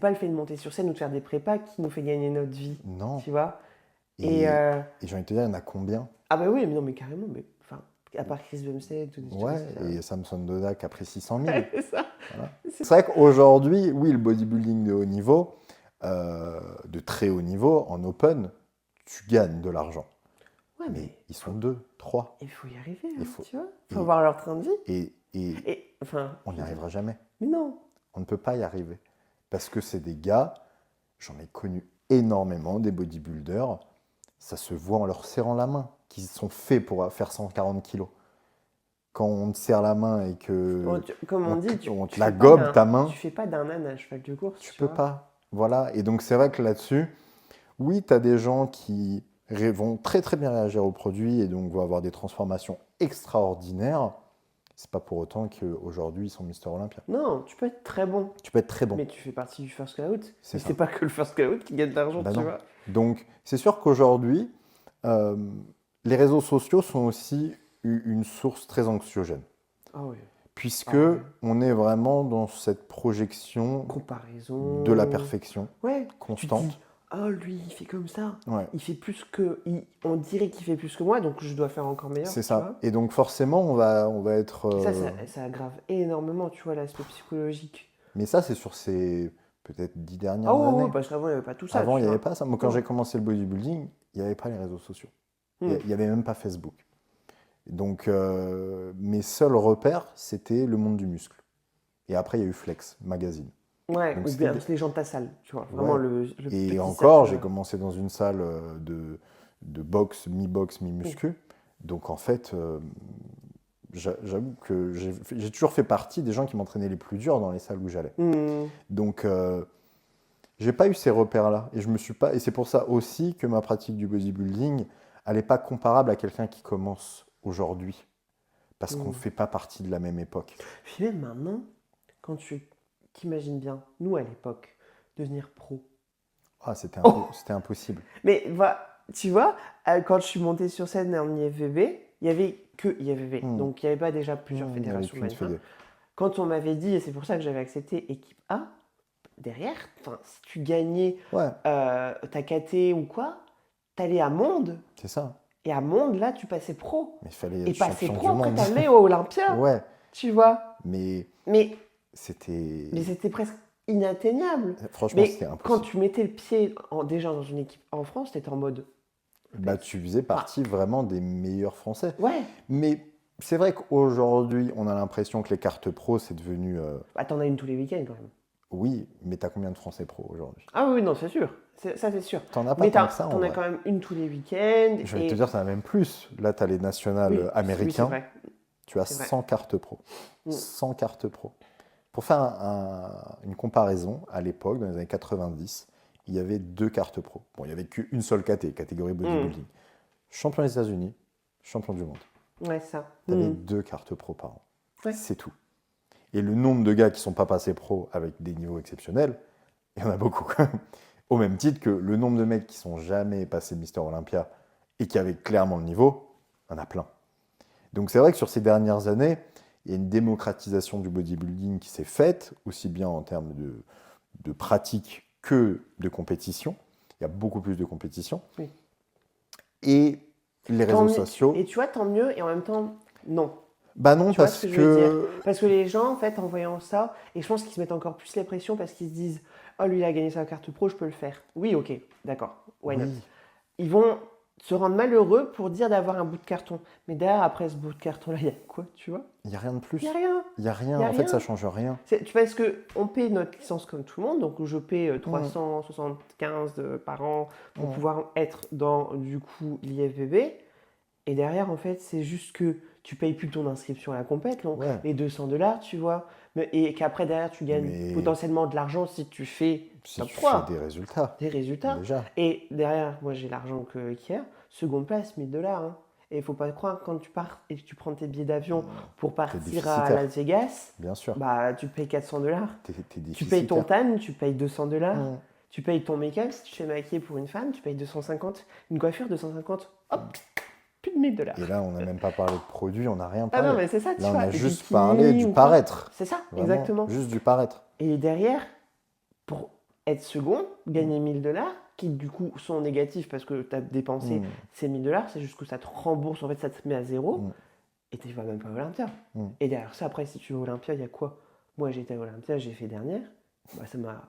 le fait de monter sur scène ou de faire des prépas qui nous fait gagner notre vie, Non. tu vois. Et Et, et j'ai envie de te dire, il y en a combien? ah bah oui, mais non, mais carrément, mais enfin, à part Chris Bumstead, tout Ouais, ça. et Samson Doda qui a pris 600 000. Ouais, c'est ça. Voilà. C'est vrai qu'aujourd'hui, oui, le bodybuilding de haut niveau, de très haut niveau, en open, tu gagnes de l'argent. Ouais, Mais ils sont 2, 3. il faut y arriver, hein, Il faut, tu vois. Il et, faut voir leur train de vie. et Et enfin, on n'y arrivera jamais. mais non. On ne peut pas y arriver. Parce que c'est des gars, j'en ai connu énormément, des bodybuilders, ça se voit en leur serrant la main, qu'ils sont faits pour faire 140 kilos. Quand on te serre la main et que Bon, comme on dit, on te tu la fais pas gobe ta main, tu fais pas d'un âne à cheval de course, tu tu peux vois. pas. Voilà. Et donc c'est vrai que là-dessus, oui, tu as des gens qui vont très très bien réagir aux produits et donc vont avoir des transformations extraordinaires. C'est pas pour autant qu'aujourd'hui ils sont Mister Olympia. Non, tu peux être très bon, Tu peux être très bon. mais tu fais partie du first cloud. C'est Mais ça. c'est pas que le first cloud qui gagne de l'argent, Bah tu non. vois. Donc c'est sûr qu'aujourd'hui, euh, les réseaux sociaux sont aussi une source très anxiogène. Ah oui. Puisque Ah ouais. on est vraiment dans cette projection Comparaison. de la perfection Ouais. Tu te constante. dis, oh lui, il fait comme ça. Ouais. Il fait plus que. On dirait qu'il fait plus que moi, donc je dois faire encore meilleur. C'est tu ça. vois. Et donc forcément, on va être. Et ça aggrave énormément, tu vois, l'aspect psychologique. Mais ça, c'est sur ces peut-être 10 Ah dernières ouais, ouais, années. parce qu'avant, il n'y avait pas tout ça, Avant, il tu n'y avait vois. pas ça. Moi, quand Non. j'ai commencé le bodybuilding, il n'y avait pas les réseaux sociaux. Hmm. Il n'y avait même pas Facebook. Donc, mes seuls repères, c'était le monde du muscle. Et après, il y a eu Flex, magazine. Ouais, Donc, ou c'était bien des- les gens de ta salle, tu vois. Vraiment Ouais. le Et petit encore, cercle. j'ai commencé dans une salle de boxe, mi-muscu. Donc, en fait, j'avoue que j'ai toujours fait partie des gens qui m'entraînaient les plus durs dans les salles où j'allais. Hmm. Donc, j'ai pas eu ces repères-là. Et je me suis pas. Et c'est pour ça aussi que ma pratique du bodybuilding, elle n'est pas comparable à quelqu'un qui commence aujourd'hui. Parce qu'on ne fait pas partie de la même époque. Puis même maintenant, quand tu t'imagines bien, nous à l'époque, devenir pro. Ah, c'était Oh. c'était impossible. Mais tu vois, quand je suis montée sur scène en IFBB, il y avait que IFBB. Hmm. Donc il n'y avait pas déjà plusieurs Il y avait fédérations qu'une mannequins. fédé. Quand on m'avait dit, et c'est pour ça que j'avais accepté équipe A, derrière, si tu gagnais Ouais, ta KT ou quoi, t'allais à Monde. c'est ça. Et à Monde, là, tu passais pro. Mais il fallait Et être passer champion pro, du après monde. t'allais au Olympia. Ouais, Tu vois. mais Mais c'était. c'était presque inatteignable. Franchement, Mais c'était quand impossible. tu mettais le pied déjà dans une équipe en France, t'étais en mode. Bah, tu faisais partie vraiment des meilleurs Français. Ouais, Mais c'est vrai qu'aujourd'hui, on a l'impression que les cartes pro, c'est devenu. bah, t'en as une tous les week-ends quand même. Oui, mais t'as combien de Français pro aujourd'hui? Ah oui, non, c'est sûr. Ça, c'est sûr. T'en as pas Mais tant que ça, en t'en as vrai. quand même une tous les week-ends. Je vais te dire, t'en as même plus. Là, t'as les nationales Oui, oui, c'est américains. vrai. Tu as c'est vrai. 100 cartes pro. Mm. 100 cartes pro. Pour faire une comparaison, à l'époque, dans les années 90, il y avait 2 cartes pro. Bon, il n'y avait qu'une seule catégorie bodybuilding. Champion des États-Unis, champion du monde. Ouais, ça. Tu avais Mm. 2 cartes pro par an. Ouais. C'est tout. Et le nombre de gars qui ne sont pas passés pro avec des niveaux exceptionnels Il y en a beaucoup quand même. Au même titre que le nombre de mecs qui sont jamais passés Mister Olympia et qui avaient clairement le niveau, il y en a plein. Donc c'est vrai que sur ces dernières années, il y a une démocratisation du bodybuilding qui s'est faite, aussi bien en termes de pratique que de compétition. Il y a beaucoup plus de compétition. Oui. Et les Tant réseaux mieux. sociaux... Et tu vois, tant mieux, et en même temps, non. Bah non, Tu vois parce ce que je veux dire? que... Parce que les gens, en fait, en voyant ça, et je pense qu'ils se mettent encore plus les pressions parce qu'ils se disent oh, lui, il a gagné sa carte pro, je peux le faire. Oui, ok, d'accord, why not? Oui, Ils vont se rendre malheureux pour dire d'avoir un bout de carton. Mais derrière, après ce bout de carton-là, il y a quoi, tu vois? il n'y a rien de plus. Il n'y a rien. Il n'y a rien. Il y a En fait, ça rien. change rien. Tu vois, parce qu'on paye notre licence comme tout le monde, donc je paye 375 par an pour pouvoir être dans, du coup, l'IFBB. Et derrière, en fait, c'est juste que tu payes plus ton inscription à la compète, donc Ouais. les $200, tu vois. Et qu'après, derrière, tu gagnes Mais potentiellement de l'argent si tu fais si top tu 3, fais des résultats, des résultats. déjà. Et derrière, moi, j'ai l'argent qu'hier. Seconde place, $1000. Hein. Et il faut pas te croire, quand tu pars et que tu prends tes billets d'avion pour partir à déficitaire. Las Vegas, Bien sûr. bah, tu payes $400. T'es Tu payes ton déficitaire. tan, tu payes $200. Mm. Tu payes ton make-up, si tu fais maquiller pour une femme, tu payes 250. Une coiffure, 250. Hop, plus de $1000. Et là, on n'a même pas parlé de produits, on n'a rien Ah parlé. non, mais c'est ça, tu Là, on vois. a des juste bikinis parlé du ou quoi. paraître. C'est ça, Vraiment, exactement. juste du paraître. Et derrière, pour être second, gagner $1000, qui du coup sont négatifs parce que tu as dépensé ces $1000, c'est juste que ça te rembourse, en fait, ça te met à zéro, et tu vas même pas à Olympia. Et derrière ça, après, si tu vas à Olympia, il y a quoi? Moi, j'étais à Olympia, j'ai fait dernière. Bah,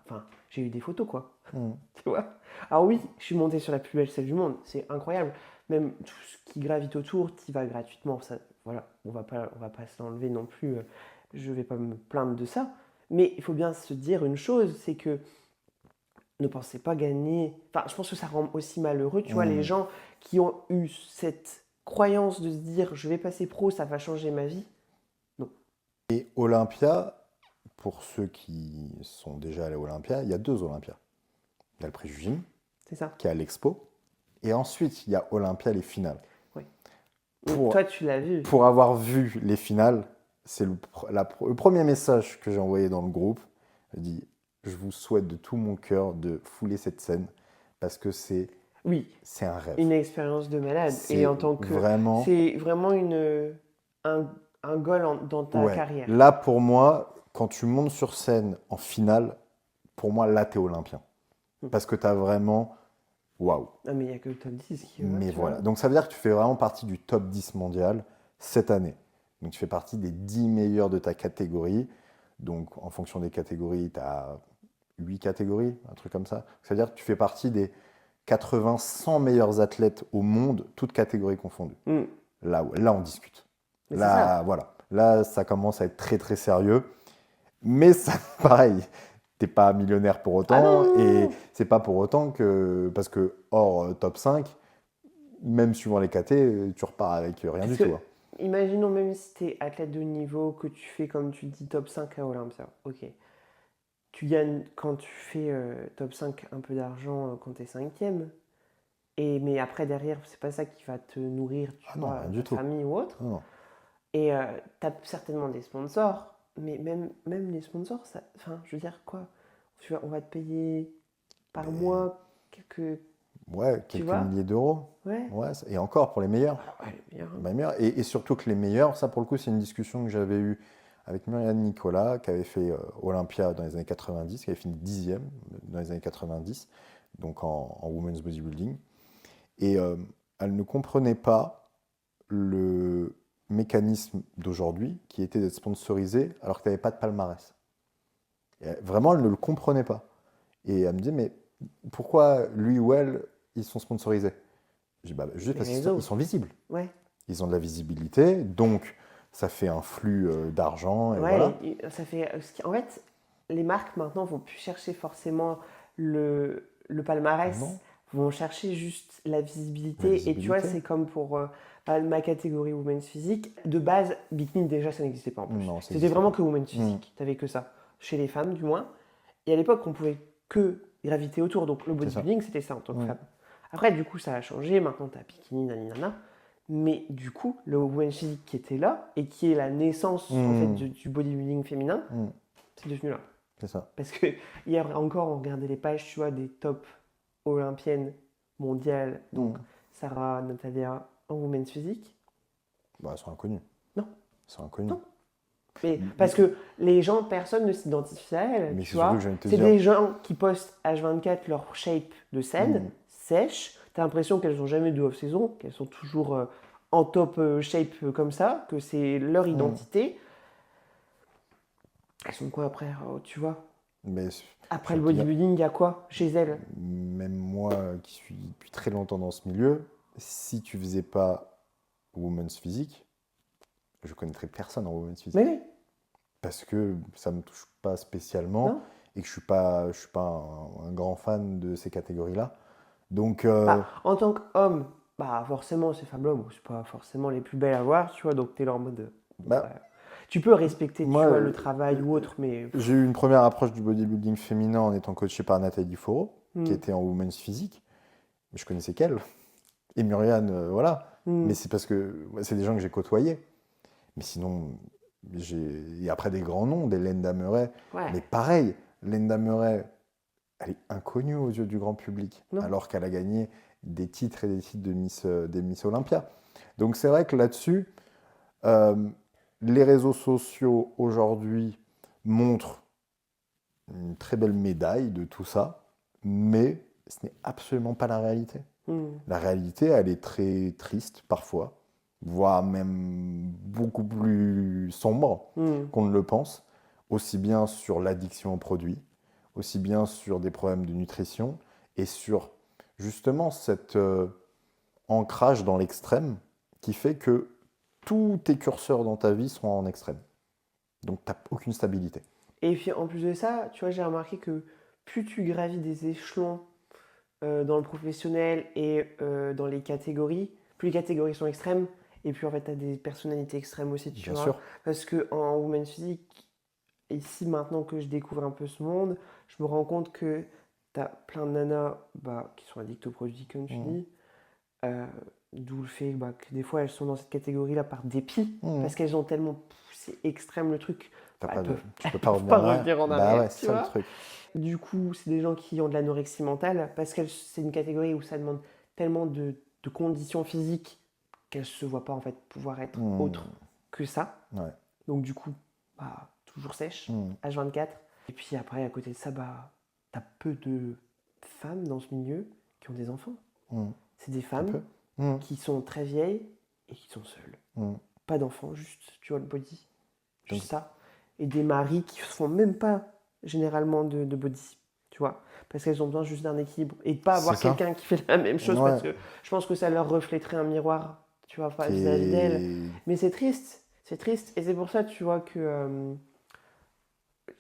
enfin, j'ai eu des photos, quoi. Tu vois? Alors oui, je suis montée sur la plus belle salle du monde, c'est incroyable. Même tout ce qui gravite autour, tu vas gratuitement. Ça, voilà, on va pas se l'enlever non plus. Je vais pas me plaindre de ça. Mais il faut bien se dire une chose, c'est que ne pensez pas gagner. Enfin, je pense que ça rend aussi malheureux, tu vois, les gens qui ont eu cette croyance de se dire je vais passer pro, ça va changer ma vie. Non. Et Olympia, pour ceux qui sont déjà allés à Olympia, il y a 2 Olympias. Il y a le Préjugim, C'est ça. qui est à l'Expo. Et ensuite, il y a Olympia, les finales. Oui. Pour, Toi, tu l'as vu. pour avoir vu les finales, c'est le premier message que j'ai envoyé dans le groupe. Je dis, je vous souhaite de tout mon cœur de fouler cette scène parce que c'est un rêve. Une expérience de malade. C'est Et en tant que. vraiment... C'est vraiment un goal dans ta carrière. Là, pour moi, quand tu montes sur scène en finale, pour moi, là, t'es olympien. Parce que t'as vraiment... Waouh. Ah, mais il n'y a que le top 10 qui Mais voilà. vois. Donc, ça veut dire que tu fais vraiment partie du top 10 mondial cette année. Donc, tu fais partie des 10 meilleurs de ta catégorie. Donc, en fonction des catégories, tu as 8 catégories, un truc comme ça. Ça veut dire que tu fais partie des 80-100 meilleurs athlètes au monde, toutes catégories confondues. Là, on discute. Mais là, voilà. Là, ça commence à être très, très sérieux. Mais ça, pareil, t'es pas millionnaire pour autant. Ah non. Et c'est pas pour autant que... Parce que hors top 5, même suivant les catés, tu repars avec rien du tout. Hein. Imaginons même si tu es athlète de haut niveau, que tu fais, comme tu dis, top 5 à Olympia. Ok. Tu gagnes quand tu fais top 5 un peu d'argent quand tu es 5e. Mais après, derrière, c'est pas ça qui va te nourrir, ta famille ou autre. Non. Et tu as certainement des sponsors. Mais même les sponsors, je veux dire quoi? On va te payer par mois quelques... Ouais, quelques milliers d'euros. Ouais. Et encore pour les meilleurs. Les meilleurs. Et surtout que les meilleurs, ça pour le coup, c'est une discussion que j'avais eue avec Myriam Nicolas, qui avait fait Olympia dans les années 90, qui avait fini 10e dans les années 90, donc en women's bodybuilding. Et elle ne comprenait pas le mécanisme d'aujourd'hui, qui était d'être sponsorisé alors que tu n'avais pas de palmarès. Et vraiment, elle ne le comprenait pas. Et elle me disait, mais pourquoi lui ou elle, ils sont sponsorisés? Je dis, juste parce qu'ils sont visibles. Ouais. Ils ont de la visibilité, donc ça fait un flux d'argent. Et voilà. Ça fait... En fait, les marques maintenant vont plus chercher forcément le palmarès, vont chercher juste la visibilité. Et tu vois, c'est comme pour ma catégorie Women's Physique. De base, bikini, déjà, ça n'existait pas en plus. C'était vraiment que Women's Physique. Tu n'avais que ça. Chez les femmes, du moins. Et à l'époque, on pouvait que graviter autour. Donc le bodybuilding, c'était ça en tant que femme. Après, du coup, ça a changé. Maintenant, tu as bikini, nanana. Mais du coup, le Women's Physique qui était là, et qui est la naissance en fait, du bodybuilding féminin, c'est devenu là. C'est ça. Parce que hier encore, on regardait les pages, tu vois, des top olympiennes mondiales. Donc, Sarah, Natalia, en women's physique. Bah, elles sont inconnues. Non. Elles sont inconnues. Non. Mais parce que les gens, personne ne s'identifie à elles, Mais tu c'est surtout vois. que je viens de te C'est dire. des gens qui postent H24 leur shape de scène, sèche. T'as l'impression qu'elles n'ont jamais de off-saison, qu'elles sont toujours en top shape comme ça, que c'est leur identité. Elles sont quoi après, tu vois? Mais Après j'ai le envie de te dire, bodybuilding, il y a quoi chez elles? même moi qui suis depuis très longtemps dans ce milieu, si tu faisais pas women's physique, je connaîtrais personne en women's Mais physique. oui, Parce que ça me touche pas spécialement non? et que je suis pas un grand fan de ces catégories-là. Donc, Bah, en tant qu'homme, bah forcément, ces femmes-là, bon, c'est pas forcément les plus belles à voir, tu vois, donc t'es là en mode. Bon, bah, bah, tu peux respecter, tu moi, vois, le travail ou autre, mais. j'ai eu une première approche du bodybuilding féminin en étant coaché par Nathalie Faureau, qui était en women's physique. Mais je connaissais qu'elle. Et Muriane, voilà. Mais c'est parce que c'est des gens que j'ai côtoyés. Mais sinon, et après des grands noms, des Lenda Murray. Ouais. Mais pareil, Lenda Murray, elle est inconnue aux yeux du grand public, Non. alors qu'elle a gagné des titres et des titres des Miss Olympia. Donc c'est vrai que là-dessus, les réseaux sociaux aujourd'hui montrent une très belle médaille de tout ça, mais ce n'est absolument pas la réalité. La réalité, elle est très triste parfois, voire même beaucoup plus sombre qu'on ne le pense, aussi bien sur l'addiction aux produits, aussi bien sur des problèmes de nutrition et sur justement cet ancrage dans l'extrême qui fait que tous tes curseurs dans ta vie sont en extrême. Donc tu n'as aucune stabilité. Et puis en plus de ça, tu vois, j'ai remarqué que plus tu gravis des échelons dans le professionnel et dans les catégories, plus les catégories sont extrêmes, et puis en fait, tu as des personnalités extrêmes aussi, tu Bien vois. sûr. Parce qu'en women's physique, ici maintenant que je découvre un peu ce monde, je me rends compte que tu as plein de nanas qui sont addictes aux produits, comme tu dis. D'où le fait que des fois elles sont dans cette catégorie-là par dépit, parce qu'elles ont tellement poussé extrême le truc. Tu peux pas Peuvent revenir pas en arrière. revenir en Bah arrière, ouais, tu c'est ça le vois. truc. Du coup, c'est des gens qui ont de l'anorexie mentale, parce que c'est une catégorie où ça demande tellement de conditions physiques qu'elles se voient pas en fait pouvoir être autre que ça. Ouais. Donc du coup, toujours sèche, H24. Et puis après, à côté de ça, t'as peu de femmes dans ce milieu qui ont des enfants. C'est des femmes qui sont très vieilles et qui sont seules. Pas d'enfants, juste, tu vois, le body. Juste ça. Et des maris qui ne font même pas généralement de body, tu vois. Parce qu'elles ont besoin juste d'un équilibre. Et de pas avoir C'est ça. quelqu'un qui fait la même chose, Ouais. parce que je pense que ça leur reflèterait un miroir, tu vois, vis-à-vis d'elles. Mais c'est triste. C'est triste. Et c'est pour ça, tu vois, que...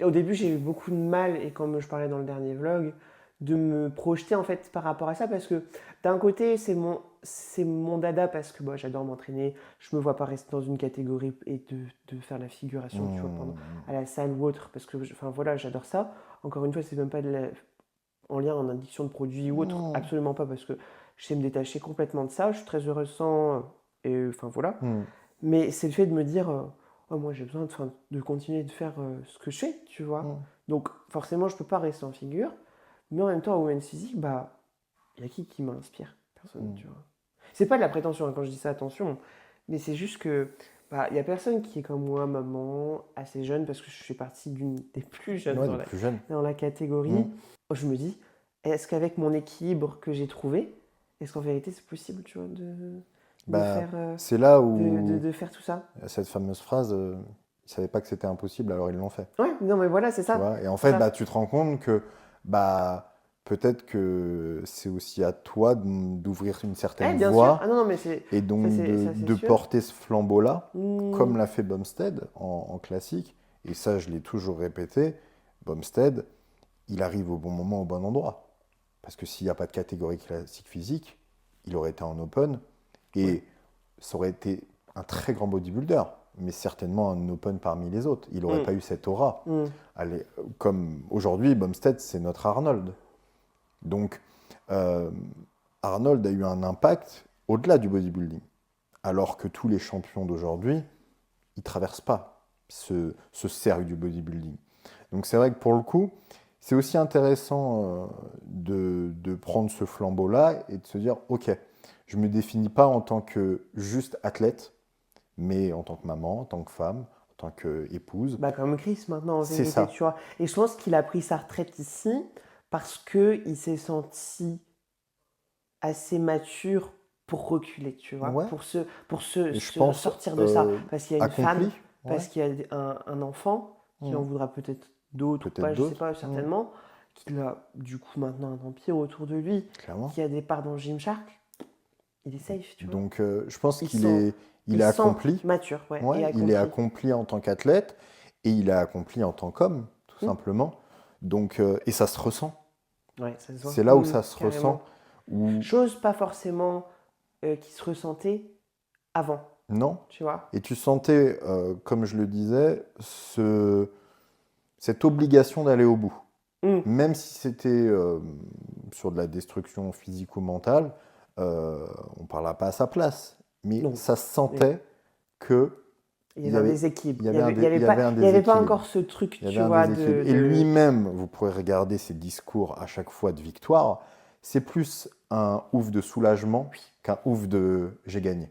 au début, j'ai eu beaucoup de mal, et comme je parlais dans le dernier vlog, de me projeter en fait par rapport à ça, parce que d'un côté c'est mon dada, parce que j'adore m'entraîner, je me vois pas rester dans une catégorie et de faire la figuration, tu vois, à la salle ou autre, parce que voilà, j'adore ça. Encore une fois, c'est même pas en lien en addiction de produits ou autre, absolument pas, parce que je sais me détacher complètement de ça, je suis très heureuse sans, et enfin voilà. Mais c'est le fait de me dire moi j'ai besoin de continuer de faire ce que je fais, tu vois. Donc forcément je peux pas rester en figure. Mais en même temps, au Women's Physique, il y a qui m'inspire? Personne, tu vois. C'est pas de la prétention, hein, quand je dis ça, attention. Mais c'est juste que il y a personne qui est comme moi, maman, assez jeune, parce que je fais partie d'une des plus jeunes, dans la catégorie. Je me dis, est-ce qu'avec mon équilibre que j'ai trouvé, est-ce qu'en vérité c'est possible, tu vois, c'est là où de faire tout ça? cette fameuse phrase, ils savaient pas que c'était impossible, alors ils l'ont fait. Ouais, non mais voilà, c'est ça. Tu vois. Et en fait, tu te rends compte que peut-être que c'est aussi à toi d'ouvrir une certaine bien voie sûr. Ah, non, mais et donc de porter ce flambeau-là, comme l'a fait Bumstead en classique. Et ça, je l'ai toujours répété, Bumstead, il arrive au bon moment, au bon endroit. Parce que s'il n'y a pas de catégorie classique physique, il aurait été en open et ça aurait été un très grand bodybuilder, mais certainement un open parmi les autres. Il n'aurait pas eu cette aura. Allez, comme aujourd'hui, Bumstead, c'est notre Arnold. Donc, Arnold a eu un impact au-delà du bodybuilding. Alors que tous les champions d'aujourd'hui, ils ne traversent pas ce cercle du bodybuilding. Donc c'est vrai que pour le coup, c'est aussi intéressant de prendre ce flambeau-là et de se dire, ok, je ne me définis pas en tant que juste athlète, mais en tant que maman, en tant que femme, en tant qu'épouse. Bah, comme Chris maintenant, en C'est vérité, ça. tu vois. Et je pense qu'il a pris sa retraite ici parce qu'il s'est senti assez mature pour reculer, tu vois, Ouais. Et je se pense sortir de ça. Parce qu'il y a une femme, accompli. Ouais. parce qu'il y a un enfant, qui en Mm. voudra peut-être d'autres ou Peut-être pas, je sais d'autres. pas, certainement, qu'il a du coup maintenant un empire autour de lui, Clairement. qui a des parts dans Gymshark, il est safe, tu vois. Donc je pense Il qu'il sent, est, il il est sent accompli. mature, ouais, et Ouais, il est accompli. accompli en tant qu'athlète et il est accompli en tant qu'homme, tout Hmm. simplement. Donc, et ça se ressent. Ouais, ça se voit. C'est là où ça se Carrément. ressent. Où Chose pas forcément qui se ressentait avant, non. tu vois. Et tu sentais, comme je le disais, cette obligation d'aller au bout. Hmm. Même si c'était sur de la destruction physique ou mentale, on ne parlera pas à sa place. Mais Non. ça se Oui. sentait que Il y il y avait un avait, déséquilibre. il y avait un, Il y avait un il y avait pas déséquilibre. encore ce truc, Il y avait tu un vois, déséquilibre. Et lui-même, vous pourrez regarder ses discours à chaque fois de victoire, c'est plus un ouf de soulagement qu'un ouf de j'ai gagné.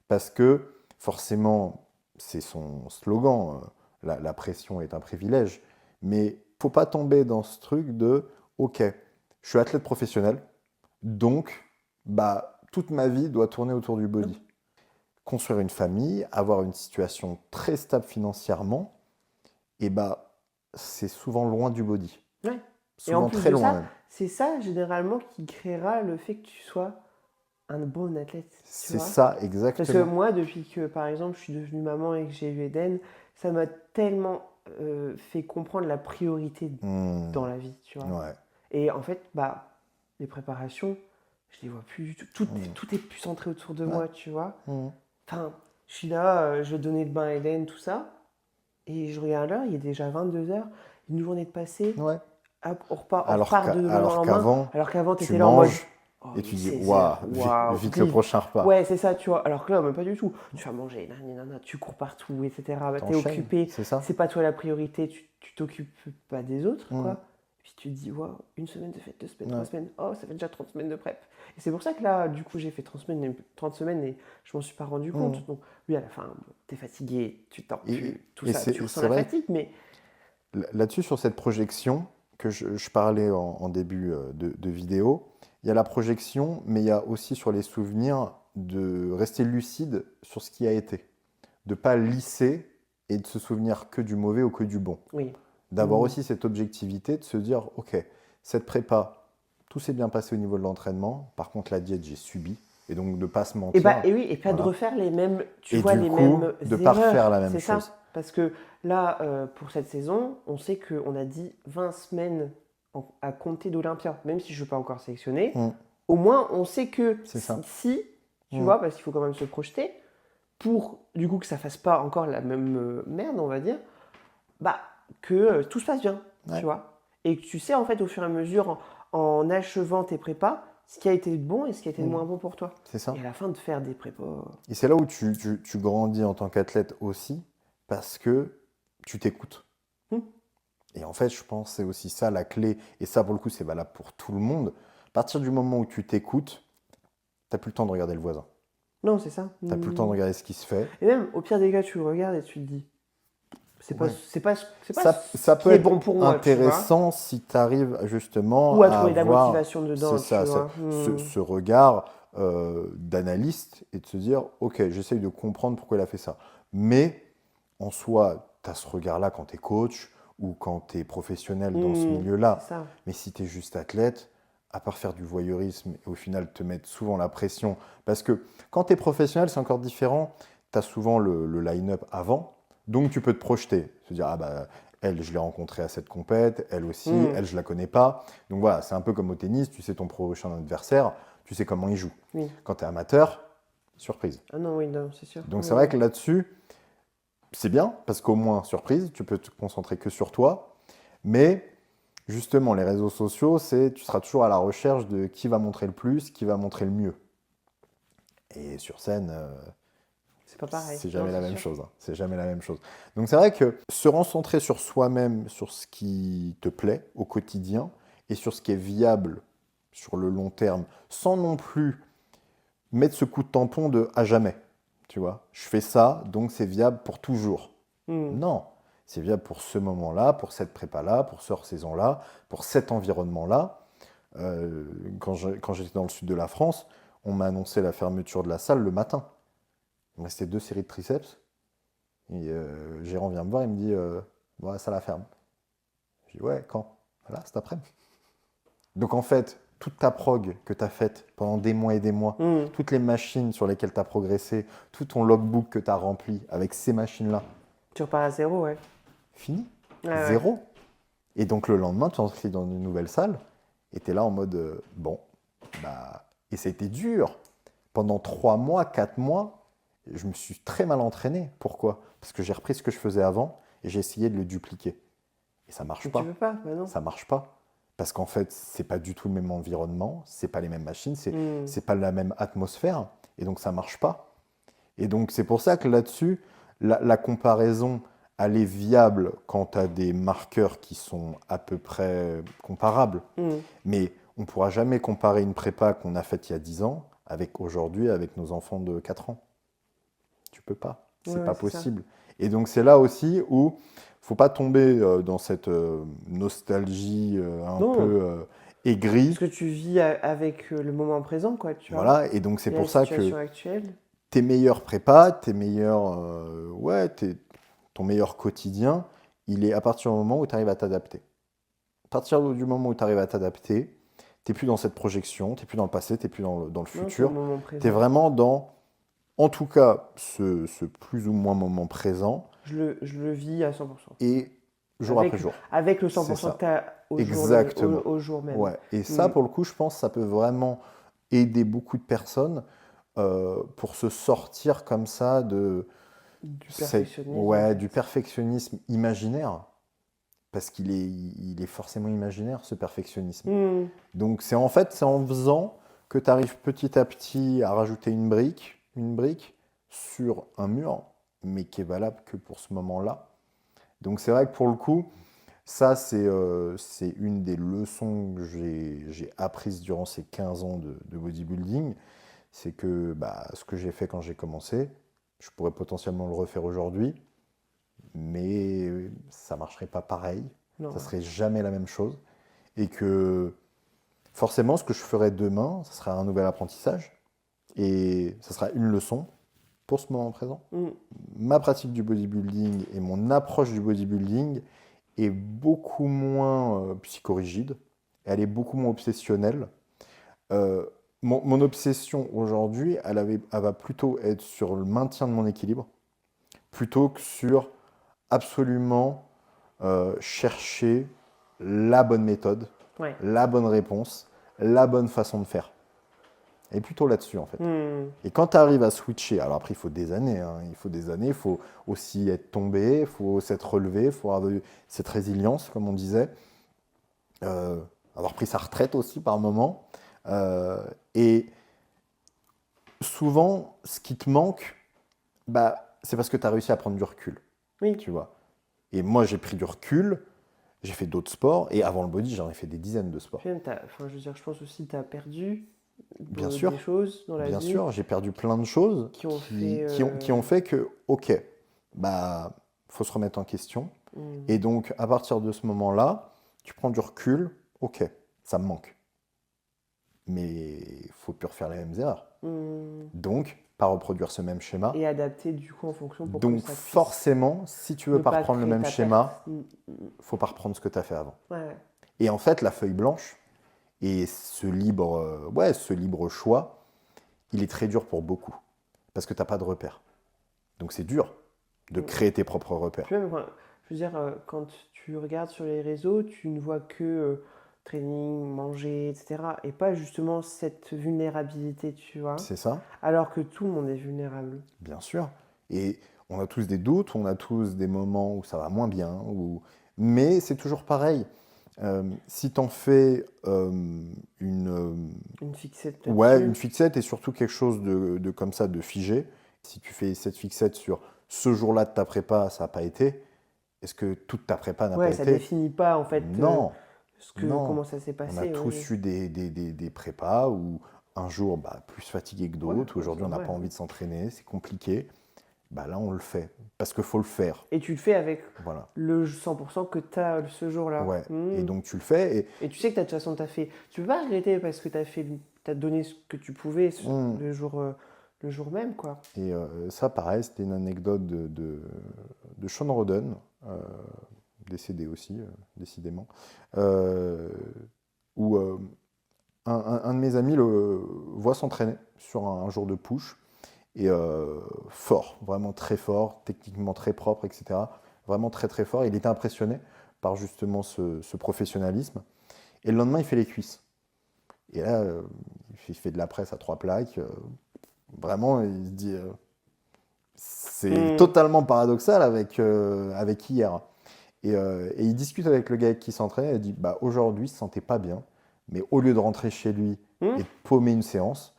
Parce que forcément, c'est son slogan, la pression est un privilège. Mais faut pas tomber dans ce truc de ok, je suis athlète professionnel, donc bah, toute ma vie doit tourner autour du body. Construire une famille, avoir une situation très stable financièrement, et bah c'est souvent loin du body. Ouais. Et en Souvent plus très de loin ça, même. c'est ça généralement qui créera le fait que tu sois un bon athlète, tu C'est vois. ça, Parce que exactement. moi, depuis que, par exemple, je suis devenue maman et que j'ai eu Eden, ça m'a tellement fait comprendre la priorité dans la vie, tu vois. Ouais. Et en fait, bah, les préparations, je les vois plus du tout. Tout, Mm. tout est plus centré autour de Ouais. moi, tu vois. Mm. Enfin, je suis là, je vais donner le bain à Eden, tout ça. Et je regarde l'heure, il est déjà 22 h. Une journée de passé, Ouais. hop, on repart de le lendemain. qu'avant, Alors qu'avant, tu tu étais là en mode, manges oh, et il tu est dis 16 h, waouh, waouh, vite le vive. prochain repas. Ouais, c'est ça, tu vois. Alors que là, même pas du tout. Tu vas manger, nanana, tu cours partout, etc. Bah, t'es T'enchaînes, occupé, c'est ça. c'est pas toi la priorité, tu t'occupes pas des autres, Mm. quoi. Puis tu te dis, waouh, une semaine de fête, 2 semaines, Ouais. 3 semaines, oh, ça fait déjà 30 semaines de prep. Et c'est pour ça que là, du coup, j'ai fait 30 semaines et je m'en suis pas rendu compte. Mm. Donc, oui, à la fin, t'es fatigué, tout Et ça, tu ressens c'est la vrai, fatigue, mais là-dessus, sur cette projection que je parlais en début de vidéo, il y a la projection, mais il y a aussi sur les souvenirs de rester lucide sur ce qui a été. De ne pas lisser et de se souvenir que du mauvais ou que du bon. oui. D'avoir Mm. aussi cette objectivité, de se dire, ok, cette prépa, tout s'est bien passé au niveau de l'entraînement, par contre la diète, j'ai subi, et donc de ne pas se Et bah, mentir. et oui, et pas de Voilà. refaire les mêmes, tu Et vois, du les coup, mêmes de ne pas refaire erreurs, la même c'est chose. ça. Parce que là, pour cette saison, on sait qu'on a dit 20 semaines à compter d'Olympia, même si je ne suis pas encore sélectionné. Mm. Au moins, on sait que C'est ça. si, tu Mm. vois, parce qu'il faut quand même se projeter, pour du coup que ça fasse pas encore la même merde, on va dire, bah, que tout se passe bien, Ouais. tu vois. Et que tu sais, en fait, au fur et à mesure, en achevant tes prépas, ce qui a été bon et ce qui a été moins bon pour toi. C'est ça. Et à la fin de faire des prépas. Et c'est là où tu grandis en tant qu'athlète aussi, parce que tu t'écoutes. Hmm. Et en fait, je pense que c'est aussi ça la clé. Et ça, pour le coup, c'est valable pour tout le monde. À partir du moment où tu t'écoutes, tu n'as plus le temps de regarder le voisin. Non, c'est ça. Tu n'as plus le temps de regarder ce qui se fait. Et même, au pire des cas, tu le regardes et tu te dis, Ouais. c'est pas Ça ce peut qui est être bon pour moi, tu vois. intéressant si tu arrives justement Ou à à trouver de la avoir motivation dedans, c'est ça, tu vois. ce regard d'analyste et de se dire, ok, j'essaye de comprendre pourquoi il a fait ça. Mais en soi, tu as ce regard-là quand tu es coach ou quand tu es professionnel dans ce milieu-là. C'est ça. Mais si tu es juste athlète, à part faire du voyeurisme et au final te mettre souvent la pression, parce que quand tu es professionnel, c'est encore différent, tu as souvent le line-up avant. Donc tu peux te projeter, se dire ah bah elle je l'ai rencontrée à cette compète, elle aussi, elle je la connais pas. Donc voilà, c'est un peu comme au tennis, tu sais ton prochain adversaire, tu sais comment il joue. Oui. Quand tu es amateur, surprise. Ah non, oui, non, c'est sûr. Donc c'est vrai que là-dessus, c'est bien parce qu'au moins surprise, tu peux te concentrer que sur toi, mais justement les réseaux sociaux, tu seras toujours à la recherche de qui va montrer le plus, qui va montrer le mieux. Et sur scène, C'est pas pareil. C'est jamais Non, la c'est même sûr. chose. Hein. C'est jamais la même chose. Donc c'est vrai que se recentrer sur soi-même, sur ce qui te plaît au quotidien et sur ce qui est viable sur le long terme, sans non plus mettre ce coup de tampon de à jamais. Tu vois, je fais ça, donc c'est viable pour toujours. Hmm. Non, c'est viable pour ce moment-là, pour cette prépa-là, pour cette hors-saison-là, pour cet environnement-là. Quand j'étais dans le sud de la France, on m'a annoncé la fermeture de la salle le matin. Il me restait 2 séries de triceps. Et Gérant vient me voir, il me dit bon, la salle la ferme. Je dis ouais, quand? Voilà, cet après-midi. Donc en fait, toute ta prog que tu as faite pendant des mois et des mois, Hmm. toutes les machines sur lesquelles tu as progressé, tout ton logbook que tu as rempli avec ces machines-là, Tu repars à zéro, ouais. fini. Ouais, ouais. Zéro. Et donc le lendemain, tu t'inscris dans une nouvelle salle et tu es là en mode bon, bah. Et ça a été dur. Pendant 3 mois, 4 mois, je me suis très mal entraîné. Pourquoi? Parce que j'ai repris ce que je faisais avant et j'ai essayé de le dupliquer. Et ça marche Mais tu pas. peux pas, bah non. Ça marche pas. Parce qu'en fait, c'est pas du tout le même environnement, c'est pas les mêmes machines, Hmm. c'est pas la même atmosphère. Et donc ça marche pas. Et donc c'est pour ça que là-dessus, la comparaison, elle est viable quand tu as des marqueurs qui sont à peu près comparables. Hmm. Mais on ne pourra jamais comparer une prépa qu'on a faite il y a 10 ans avec aujourd'hui, avec nos enfants de 4 ans. Tu peux pas. Ouais, C'est ouais, pas c'est ça. possible. Et donc c'est là aussi où faut pas tomber dans cette nostalgie un Non, peu aigrie. parce que tu vis avec le moment présent, quoi, tu vois. Voilà. Et donc c'est Et la pour ça situation que actuelle. tes meilleurs prépas, tes meilleurs, ton meilleur quotidien, il est à partir du moment où tu arrives à t'adapter. À partir du moment où tu arrives à t'adapter, tu n'es plus dans cette projection, tu n'es plus dans le passé, tu n'es plus dans le Non, t'es au futur. moment Tu es présent. vraiment dans, en tout cas, ce plus ou moins moment présent Je le vis à 100%. et jour après Avec, jour. avec le C'est 100% que ça. tu as Exactement. au jour même. Ouais. Et ça, Hmm. pour le coup, je pense que ça peut vraiment aider beaucoup de personnes pour se sortir comme ça de Du perfectionnisme, en ouais, du fait. perfectionnisme imaginaire. Parce il est forcément imaginaire, ce perfectionnisme. Hmm. Donc c'est en fait, c'est en faisant que tu arrives petit à petit à rajouter une brique sur un mur, mais qui est valable que pour ce moment-là. Donc c'est vrai que pour le coup, ça c'est une des leçons que j'ai apprises durant ces 15 ans de bodybuilding. C'est que bah, ce que j'ai fait quand j'ai commencé, je pourrais potentiellement le refaire aujourd'hui, mais ça marcherait pas pareil. Ça Non. serait jamais la même chose. Et que forcément, ce que je ferai demain, ça sera un nouvel apprentissage et ça sera une leçon pour ce moment présent. Hmm. Ma pratique du bodybuilding et mon approche du bodybuilding est beaucoup moins psychorigide, elle est beaucoup moins obsessionnelle. Euh, mon obsession aujourd'hui, elle va plutôt être sur le maintien de mon équilibre, plutôt que sur absolument chercher la bonne méthode, Ouais. la bonne réponse, la bonne façon de faire. Et plutôt là-dessus, en fait. Hmm. Et quand tu arrives à switcher, alors après, il faut des années, hein, il faut aussi être tombé, il faut s'être relevé, il faut avoir cette résilience, comme on disait, euh, avoir pris sa retraite aussi par moment. Et souvent, ce qui te manque, bah, c'est parce que tu as réussi à prendre du recul, Oui. tu vois. Et moi, j'ai pris du recul, j'ai fait d'autres sports, et avant le body, j'en ai fait des dizaines de sports. Puis même, enfin, je veux dire, je pense aussi que tu as perdu Bien des sûr, choses dans la bien vie sûr, j'ai perdu plein de choses qui ont fait. qui ont fait que, ok, bah, faut se remettre en question. Hmm. Et donc, à partir de ce moment-là, tu prends du recul, ok, ça me manque. Mais il faut plus refaire les mêmes erreurs. Hmm. Donc, pas reproduire ce même schéma. Et adapter du coup en fonction pour que Donc, ça puisse forcément, si tu veux ne pas pas reprendre le créer même ta schéma, perte. Hmm. Hmm. faut pas reprendre ce que tu as fait avant. Ouais, ouais. Et en fait, la feuille blanche et ce libre choix, il est très dur pour beaucoup. Parce que tu n'as pas de repères. Donc c'est dur de Hmm. créer tes propres repères. Puis même, enfin, je veux dire, quand tu regardes sur les réseaux, tu ne vois que training, manger, etc. Et pas justement cette vulnérabilité, tu vois. C'est ça, Alors que tout le monde est vulnérable. bien sûr. Et on a tous des doutes, on a tous des moments où ça va moins bien. Mais c'est toujours pareil. Si tu en fais Une fixette ouais, là-dessus. une fixette et surtout quelque chose de comme ça, de figé, Si tu fais cette fixette sur ce jour-là de ta prépa, ça n'a pas été, est-ce que toute ta prépa n'a pas Ouais, ça été? définit pas en fait Non, non. comment ça s'est On a passé. tous eu des prépas où un jour, plus fatigué que Ouais, d'autres, ouais, aujourd'hui on c'est n'a vrai, pas ouais. envie de s'entraîner, c'est compliqué. Là, on le fait, parce qu'il faut le faire. Et tu le fais avec Voilà. le 100% que tu as ce jour-là. Ouais. Et donc tu le fais, Et tu sais que de toute façon, tu as fait. Tu peux pas regretter parce que tu as donné ce que tu pouvais mm, le jour même, quoi. et ça, pareil, c'était une anecdote de Sean Roden, décédé aussi, décidément, euh, où un de mes amis le voit s'entraîner sur un jour de push, et fort, vraiment très fort, techniquement très propre, etc. Vraiment très très fort. Il était impressionné par justement ce professionnalisme. Et le lendemain, il fait les cuisses. Et là, il fait de la presse à 3 plaques. Vraiment, il se dit, c'est Mm. totalement paradoxal avec hier. Et il discute avec le gars avec qui s'entraînait. Il dit, aujourd'hui, il se sentait pas bien. Mais au lieu de rentrer chez lui Mm. et de paumer une séance,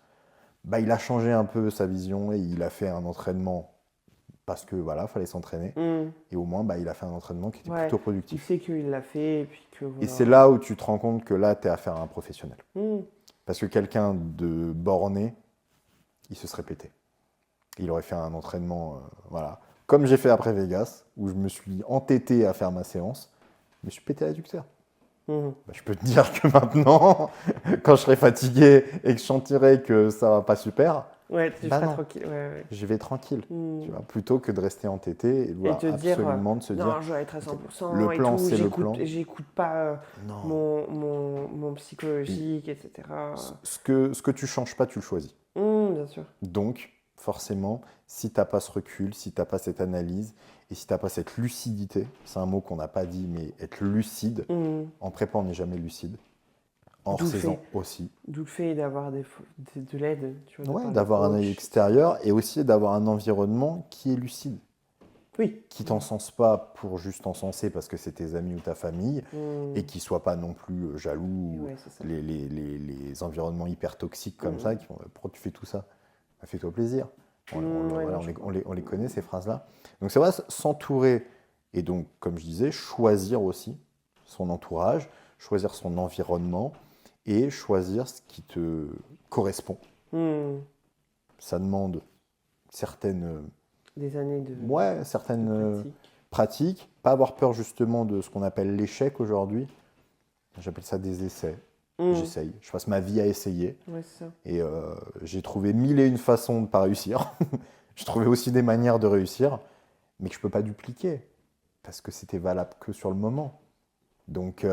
il a changé un peu sa vision et il a fait un entraînement parce que voilà, fallait s'entraîner. Mm. Et au moins, il a fait un entraînement qui était Ouais, plutôt il productif. sait qu'il l'a fait et puis que Et voilà. c'est là où tu te rends compte que là, tu es affaire à un professionnel. Mm. Parce que quelqu'un de borné, il se serait pété. Il aurait fait un entraînement, voilà. Comme j'ai fait après Vegas, où je me suis entêté à faire ma séance, je me suis pété l'adducteur. Mm. Je peux te dire que maintenant, quand je serai fatigué et que je sentirai que ça va pas super, Ouais, tu seras non, tranquille. Ouais, ouais. j'y vais tranquille. Mm. Tu vois, plutôt que de rester entêté et de Et vouloir te dire, absolument de se dire, non, je dois être à ok, 100% le et plan, tout, c'est le plan. j'écoute pas Non. mon psychologique, etc. Ce que tu changes pas, tu le choisis. Bien sûr. Donc, forcément, si tu n'as pas ce recul, si tu n'as pas cette analyse, et si tu n'as pas cette lucidité, c'est un mot qu'on n'a pas dit, mais être lucide, Mm. en prépa, on n'est jamais lucide. Hors D'où le saison fait, aussi. d'où le fait d'avoir de l'aide, tu vois, de Ouais, par le d'avoir un œil coach. extérieur et aussi d'avoir un environnement qui est lucide. Oui. Qui t'encense pas pour juste encenser parce que c'est tes amis ou ta famille, Mm. et qui soit pas non plus jaloux, Ouais, c'est ça. les environnements hyper toxiques comme Mm. ça, qui font pourquoi tu fais tout ça? Fais-toi plaisir. Ouais, Voilà, non, je comprends. on les connaît, ces phrases-là. Donc c'est vrai, s'entourer, et donc, comme je disais, choisir aussi son entourage, choisir son environnement, et choisir ce qui te correspond. Mm. Ça demande certaines, Des années certaines de pratique. pratiques, pas avoir peur justement de ce qu'on appelle l'échec aujourd'hui. J'appelle ça des essais. Mm. J'essaye, je passe ma vie à essayer. Ouais, c'est ça. Et j'ai trouvé mille et une façons de ne pas réussir. J'ai trouvé aussi des manières de réussir, mais que je ne peux pas dupliquer, parce que c'était valable que sur le moment. Donc,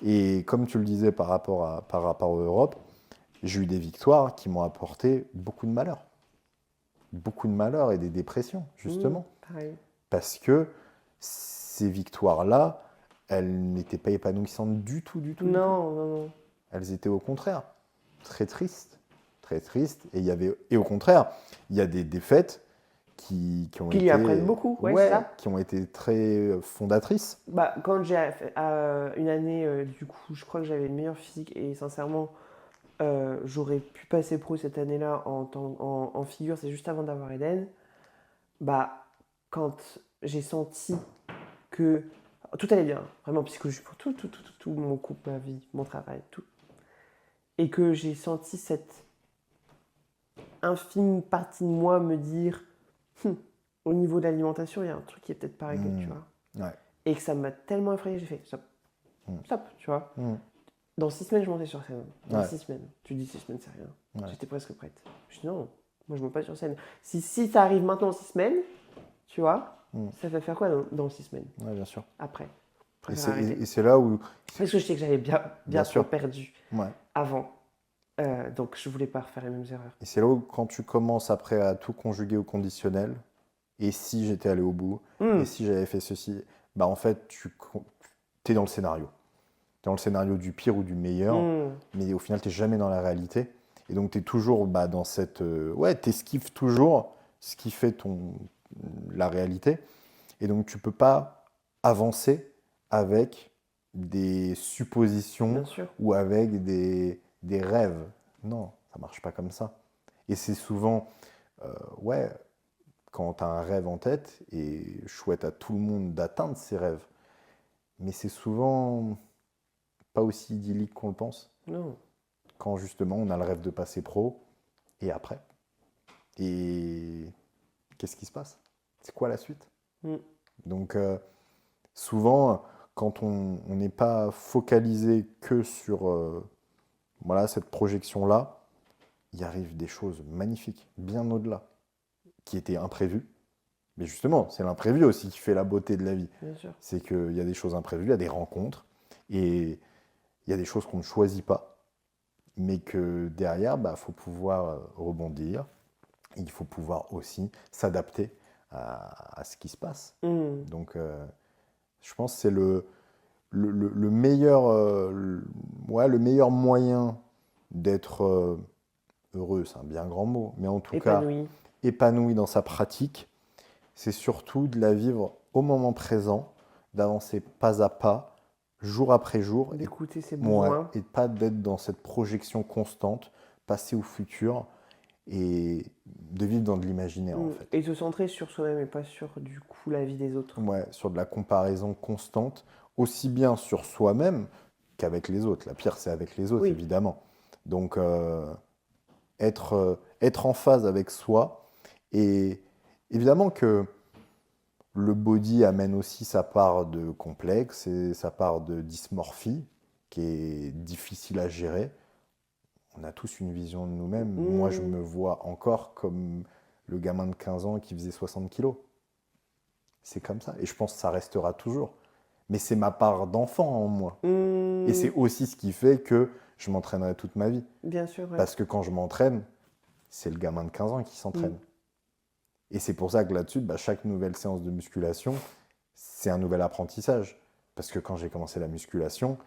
et comme tu le disais par rapport à Europe, j'ai eu des victoires qui m'ont apporté beaucoup de malheur. Beaucoup de malheur et des dépressions, justement. Pareil. Parce que ces victoires-là, elles n'étaient pas épanouissantes du tout, du tout. Du tout. Non, non, non. Elles étaient au contraire très tristes. Très tristes. Et au contraire, il y a des défaites qui ont Qui été. lui apprennent beaucoup, ouais, c'est ça. Qui ont été très fondatrices. Quand j'ai fait une année, du coup, je crois que j'avais une meilleure physique et sincèrement, j'aurais pu passer pro cette année-là en figure, c'est juste avant d'avoir Eden. Quand j'ai senti que tout allait bien, vraiment psychologique pour tout, mon couple, ma vie, mon travail, tout. Et que j'ai senti cette infime partie de moi me dire au niveau de l'alimentation, il y a un truc qui est peut-être pas réglé, tu vois. Ouais. Et que ça m'a tellement effrayé, j'ai fait stop, stop, tu vois. Dans 6 semaines, je montais sur scène. Dans 6 semaines. Tu dis 6 semaines, c'est rien. Ouais. J'étais presque prête. Je dis non, moi je monte pas sur scène. Si ça arrive maintenant en 6 semaines, tu vois, ça va faire quoi dans 6 semaines? Ouais, bien sûr. Après. Et c'est là où. Parce que je sais que j'avais bien trop perdu avant. Donc je voulais pas refaire les mêmes erreurs. Et c'est là où, quand tu commences après à tout conjuguer au conditionnel, et si j'étais allé au bout, et si j'avais fait ceci, en fait, tu es dans le scénario. Tu es dans le scénario du pire ou du meilleur, mais au final, tu n'es jamais dans la réalité. Et donc, tu es toujours dans cette. Tu esquives toujours ce qui fait la réalité. Et donc, tu ne peux pas avancer avec des suppositions ou avec des rêves. Non, ça ne marche pas comme ça. Et c'est souvent, quand tu as un rêve en tête, et je souhaite à tout le monde d'atteindre ses rêves, mais c'est souvent pas aussi idyllique qu'on le pense, Non. quand justement on a le rêve de passer pro, et après. Et qu'est-ce qui se passe? C'est quoi la suite? Mm. Donc souvent, quand on n'est pas focalisé que sur voilà, cette projection-là, il arrive des choses magnifiques, bien au-delà, qui étaient imprévues. Mais justement, c'est l'imprévu aussi qui fait la beauté de la vie. Bien sûr. C'est qu'il y a des choses imprévues, il y a des rencontres, et il y a des choses qu'on ne choisit pas, mais que derrière, il faut pouvoir rebondir. Il faut pouvoir aussi s'adapter à ce qui se passe. Mm. Donc, je pense que c'est le meilleur, ouais, le meilleur moyen d'être heureux, c'est un bien grand mot, mais en tout cas Épanoui. épanoui dans sa pratique, c'est surtout de la vivre au moment présent, d'avancer pas à pas, jour après jour, D'écouter ses ouais, besoins. et pas d'être dans cette projection constante, passé au futur, et de vivre dans de l'imaginaire en fait. Et se centrer sur soi-même et pas sur du coup la vie des autres. Ouais, sur de la comparaison constante, aussi bien sur soi-même qu'avec les autres. La pire, c'est avec les autres, Oui. évidemment. Donc, être en phase avec soi. Et évidemment que le body amène aussi sa part de complexe et sa part de dysmorphie, qui est difficile à gérer. On a tous une vision de nous-mêmes. Moi, je Mm. me vois encore comme le gamin de 15 ans qui faisait 60 kilos. C'est comme ça. Et je pense que ça restera toujours. Mais c'est ma part d'enfant en moi. Et c'est Mm. aussi ce qui fait que je m'entraînerai toute ma vie. Bien sûr, ouais. Parce que quand je m'entraîne, c'est le gamin de 15 ans qui s'entraîne. Et c'est pour ça que là-dessus, chaque nouvelle séance de musculation, c'est un nouvel apprentissage. Parce que quand j'ai commencé la musculation,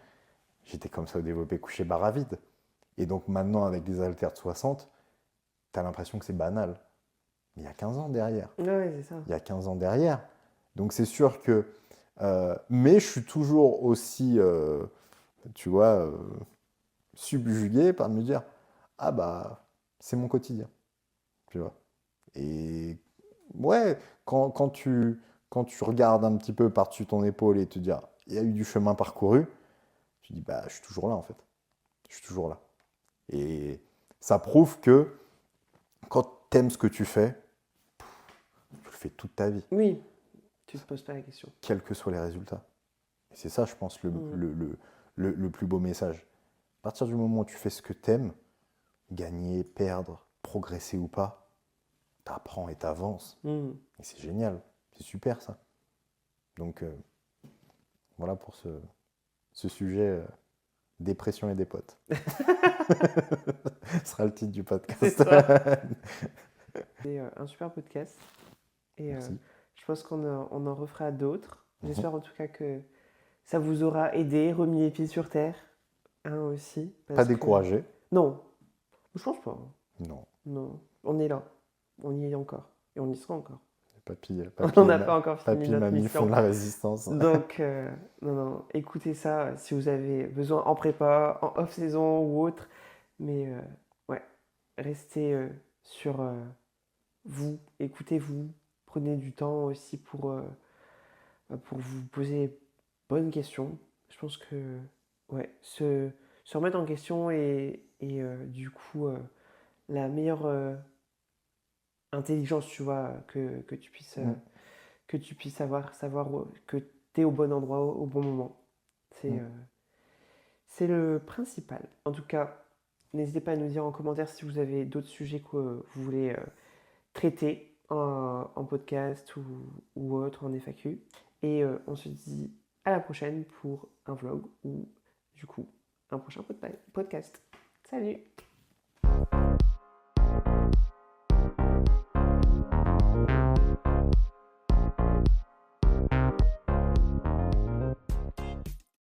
j'étais comme ça au développé couché barre à vide. Et donc maintenant, avec des haltères de 60, tu as l'impression que c'est banal. Mais il y a 15 ans derrière. Ouais, c'est ça. Il y a 15 ans derrière. Donc c'est sûr que... mais je suis toujours aussi, tu vois, subjugué par me dire, ah c'est mon quotidien. Tu vois. Et ouais, quand tu regardes un petit peu par-dessus ton épaule et te dire, il y a eu du chemin parcouru, tu dis, je suis toujours là en fait. Je suis toujours là. Et ça prouve que quand tu aimes ce que tu fais, tu le fais toute ta vie, Oui, tu te poses pas la question. quels que soient les résultats. Et c'est ça, je pense, le plus beau message. À partir du moment où tu fais ce que tu aimes, gagner, perdre, progresser ou pas, t'apprends et t'avances. Mm. Et c'est génial, c'est super ça. Donc voilà pour ce sujet dépression et des potes. Ce sera le titre du podcast. C'est ça. C'est un super podcast. Et Merci. je pense on en refera d'autres. Mhm. J'espère en tout cas que ça vous aura aidé, remis les pieds sur terre. Hein, aussi. Pas découragé. Non, je pense pas. Non. Non, on est là. On y est encore. Et on y sera encore. Papy, On n'a pas encore fini papy et notre mamie mission. font de la résistance. Donc, non, écoutez ça si vous avez besoin en prépa, en off-saison ou autre. Mais ouais, restez sur vous, écoutez-vous, prenez du temps aussi pour vous poser bonnes questions. Je pense que ouais, se remettre en question et du coup, la meilleure intelligence, tu vois, que tu puisses. Que tu puisses savoir que tu es au bon endroit au bon moment. C'est le principal. En tout cas, n'hésitez pas à nous dire en commentaire si vous avez d'autres sujets que vous voulez traiter en podcast ou autre, en FAQ. Et on se dit à la prochaine pour un vlog ou du coup un prochain podcast. Salut!